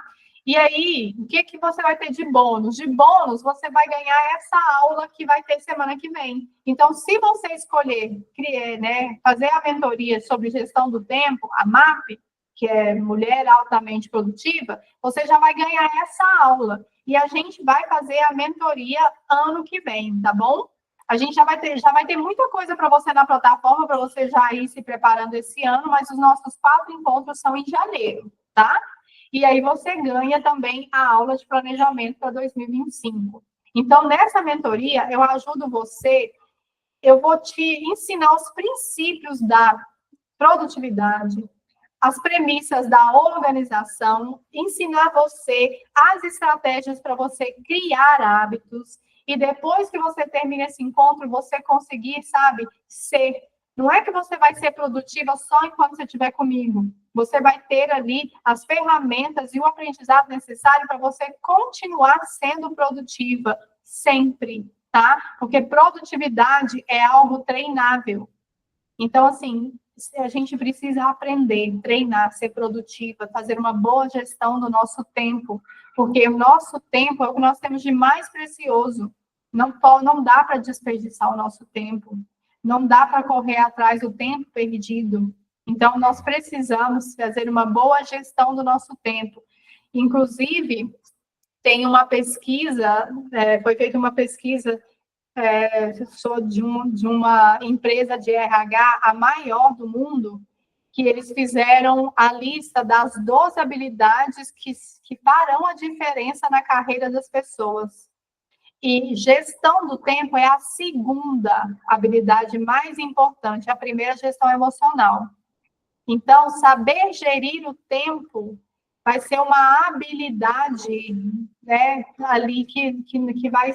E aí, o que você vai ter de bônus? De bônus, você vai ganhar essa aula que vai ter semana que vem. Então, se você escolher né, fazer a mentoria sobre gestão do tempo, a MAP, que é Mulher Altamente Produtiva, você já vai ganhar essa aula. E a gente vai fazer a mentoria ano que vem, tá bom? A gente já vai ter muita coisa para você na plataforma, para você já ir se preparando esse ano, mas os nossos 4 encontros são em janeiro, tá? E aí você ganha também a aula de planejamento para 2025. Então, nessa mentoria, eu ajudo você, eu vou te ensinar os princípios da produtividade, as premissas da organização, ensinar você as estratégias para você criar hábitos, e depois que você termina esse encontro, você conseguir, sabe, ser. Não é que você vai ser produtiva só enquanto você estiver comigo. Você vai ter ali as ferramentas e o aprendizado necessário para você continuar sendo produtiva sempre, tá? Porque produtividade é algo treinável. Então, assim, a gente precisa aprender, treinar, ser produtiva, fazer uma boa gestão do nosso tempo, porque o nosso tempo é o que nós temos de mais precioso. Não dá para desperdiçar o nosso tempo, não dá para correr atrás do tempo perdido. Então, nós precisamos fazer uma boa gestão do nosso tempo. Inclusive, tem uma pesquisa, foi feita uma pesquisa, sou de uma empresa de RH, a maior do mundo, que eles fizeram a lista das 12 habilidades que farão a diferença na carreira das pessoas. E gestão do tempo é a segunda habilidade mais importante. A primeira, gestão emocional. Então, saber gerir o tempo vai ser uma habilidade, né, ali que vai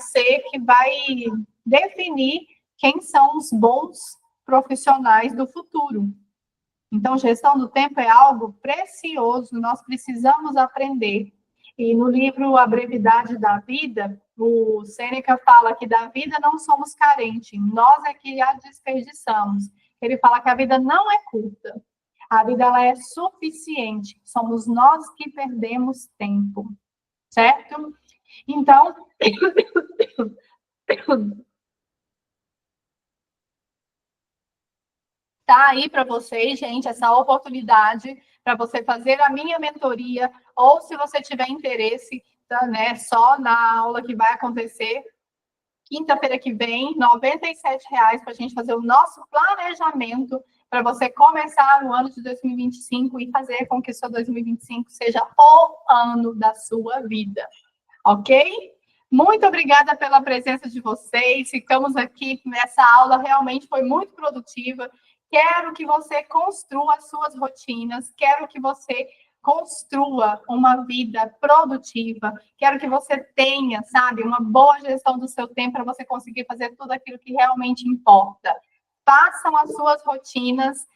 definir quem são os bons profissionais do futuro. Então, gestão do tempo é algo precioso, nós precisamos aprender. E no livro A Brevidade da Vida, o Sêneca fala que da vida não somos carentes, nós é que a desperdiçamos. Ele fala que a vida não é curta, a vida ela é suficiente, somos nós que perdemos tempo, certo? Então, tá aí para vocês, gente, essa oportunidade para você fazer a minha mentoria, ou se você tiver interesse, tá, né, só na aula que vai acontecer quinta-feira que vem, R$ 97,00 para a gente fazer o nosso planejamento para você começar no ano de 2025 e fazer com que o seu 2025 seja o ano da sua vida, ok? Muito obrigada pela presença de vocês. Ficamos aqui nessa aula, realmente foi muito produtiva. Quero que você construa as suas rotinas, quero que você construa uma vida produtiva, quero que você tenha, sabe, uma boa gestão do seu tempo para você conseguir fazer tudo aquilo que realmente importa. Façam as suas rotinas.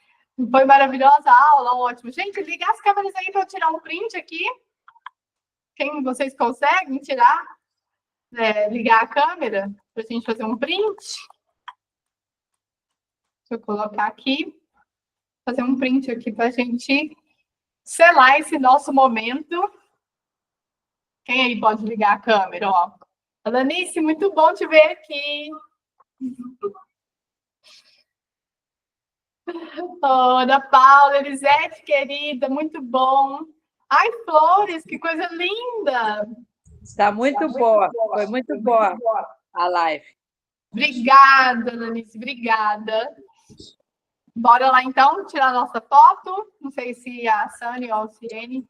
Foi maravilhosa a aula, ótimo. Gente, liga as câmeras aí para eu tirar um print aqui. Quem vocês conseguem tirar? Ligar a câmera para a gente fazer um print. Deixa eu colocar aqui. Fazer um print aqui para a gente selar esse nosso momento. Quem aí pode ligar a câmera? Ó. Alanice, muito bom te ver aqui. Oh, Ana Paula, Elisete, querida, muito bom. Ai, Flores, que coisa linda. Está muito boa, foi muito boa a live. Obrigada, Alanice, obrigada. Bora lá, então, tirar nossa foto. Não sei se a Sani ou a Sirene.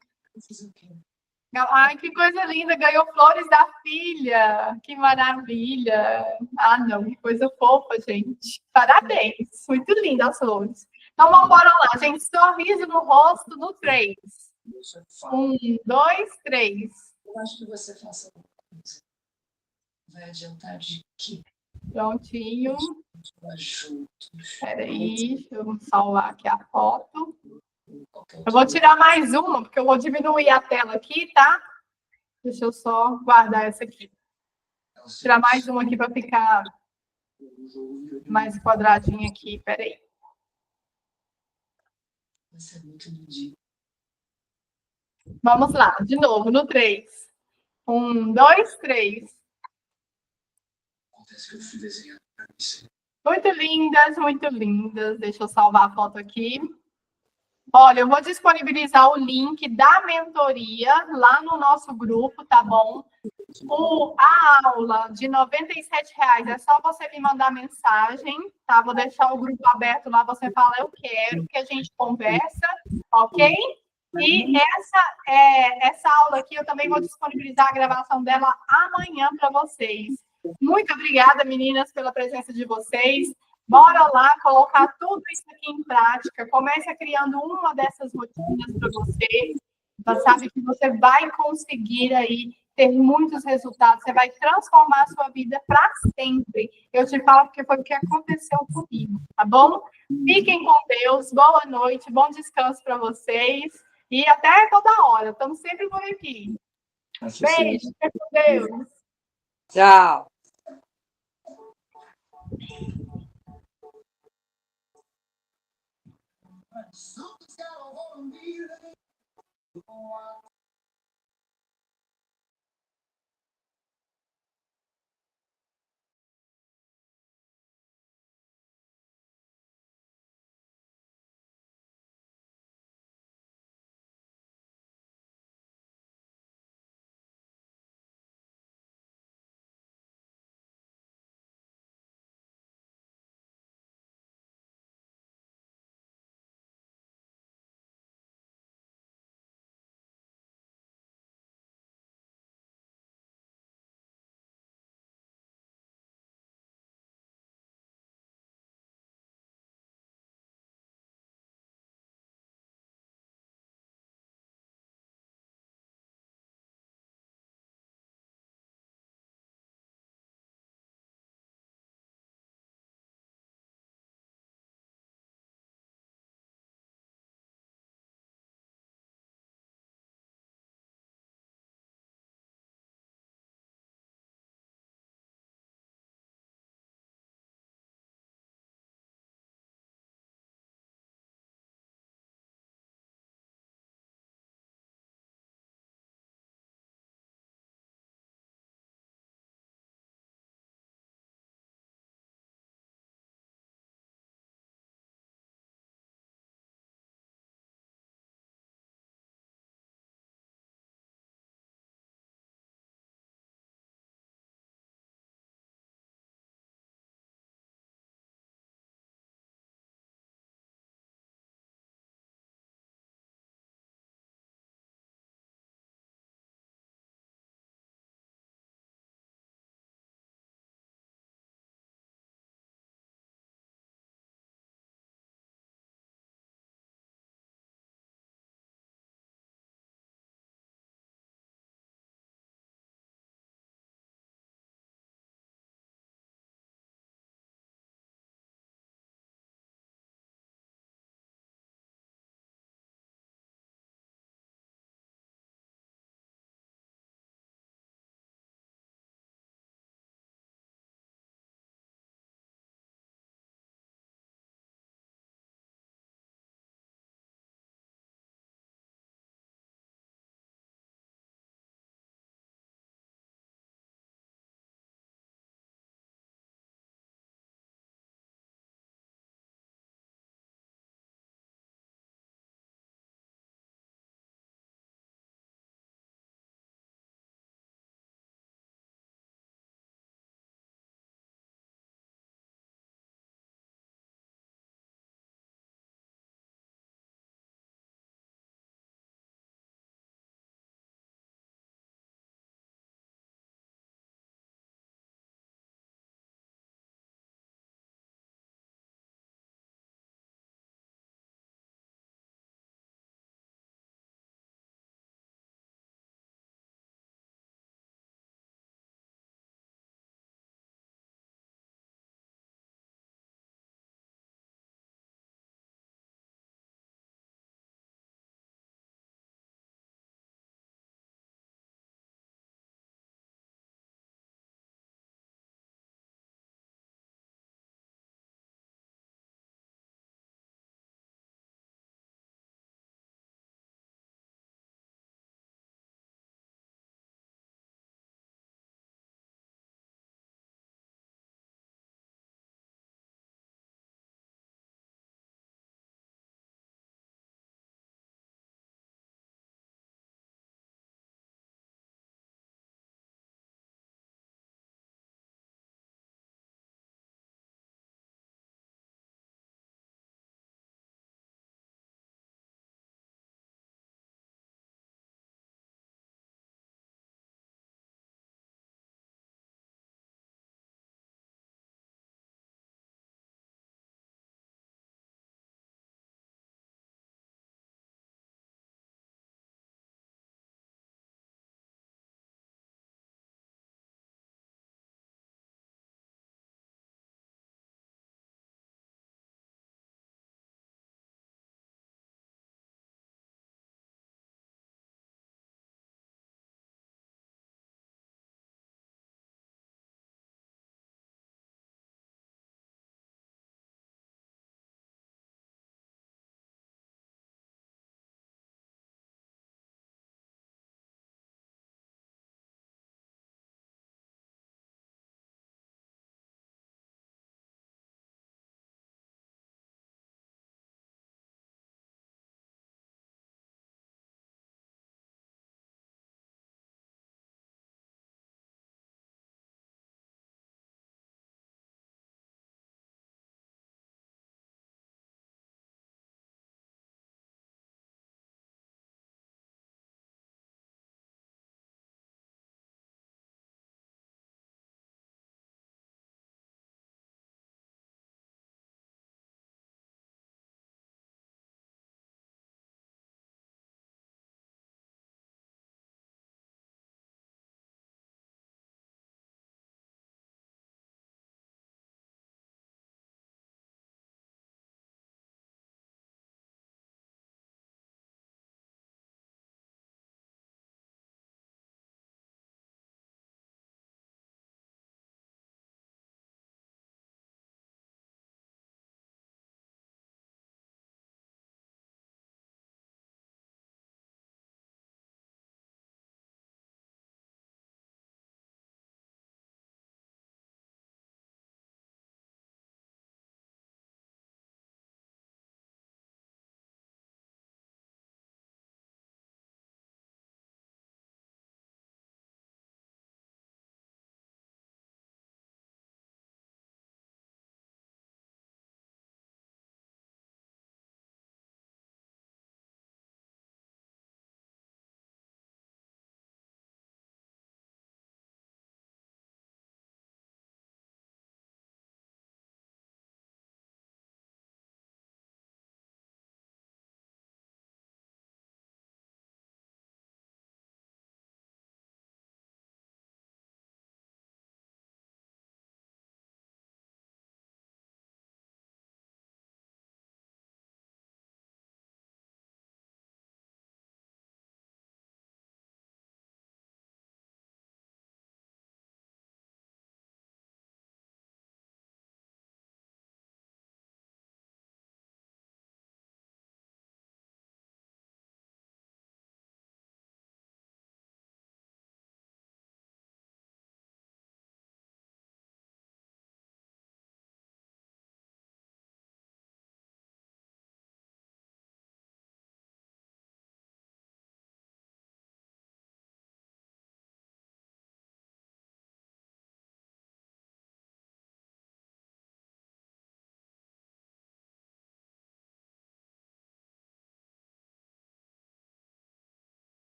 Ai, que coisa linda, ganhou flores da filha. Que maravilha. Ah, não, que coisa fofa, gente. Parabéns, muito linda as flores. Então, vamos embora lá, gente. Sorriso no rosto no 3. 1, 2, 3. Eu acho que você faça uma coisa. Vai adiantar de quê? Prontinho. Juntos. Espera aí, deixa eu salvar aqui a foto. Eu vou tirar mais uma, porque eu vou diminuir a tela aqui, tá? Deixa eu só guardar essa aqui. Vou tirar mais uma aqui para ficar mais quadradinha aqui. Espera aí. Você é muito lindinho. Vamos lá, de novo, no 3. 1, 2, 3. Acontece que eu fui desenhando para você. Muito lindas, muito lindas. Deixa eu salvar a foto aqui. Olha, eu vou disponibilizar o link da mentoria lá no nosso grupo, tá bom? A aula de R$ 97,00 é só você me mandar mensagem, tá? Vou deixar o grupo aberto lá, você fala, eu quero, que a gente conversa, ok? E essa aula aqui eu também vou disponibilizar a gravação dela amanhã para vocês. Muito obrigada, meninas, pela presença de vocês. Bora lá colocar tudo isso aqui em prática. Comece criando uma dessas rotinas para você. Você sabe que você vai conseguir aí ter muitos resultados. Você vai transformar a sua vida para sempre. Eu te falo porque foi o que aconteceu comigo, tá bom? Fiquem com Deus. Boa noite, bom descanso para vocês. E até toda hora. Estamos sempre por aqui. Beijo, fica com Deus. Tchau. Solta os garotos.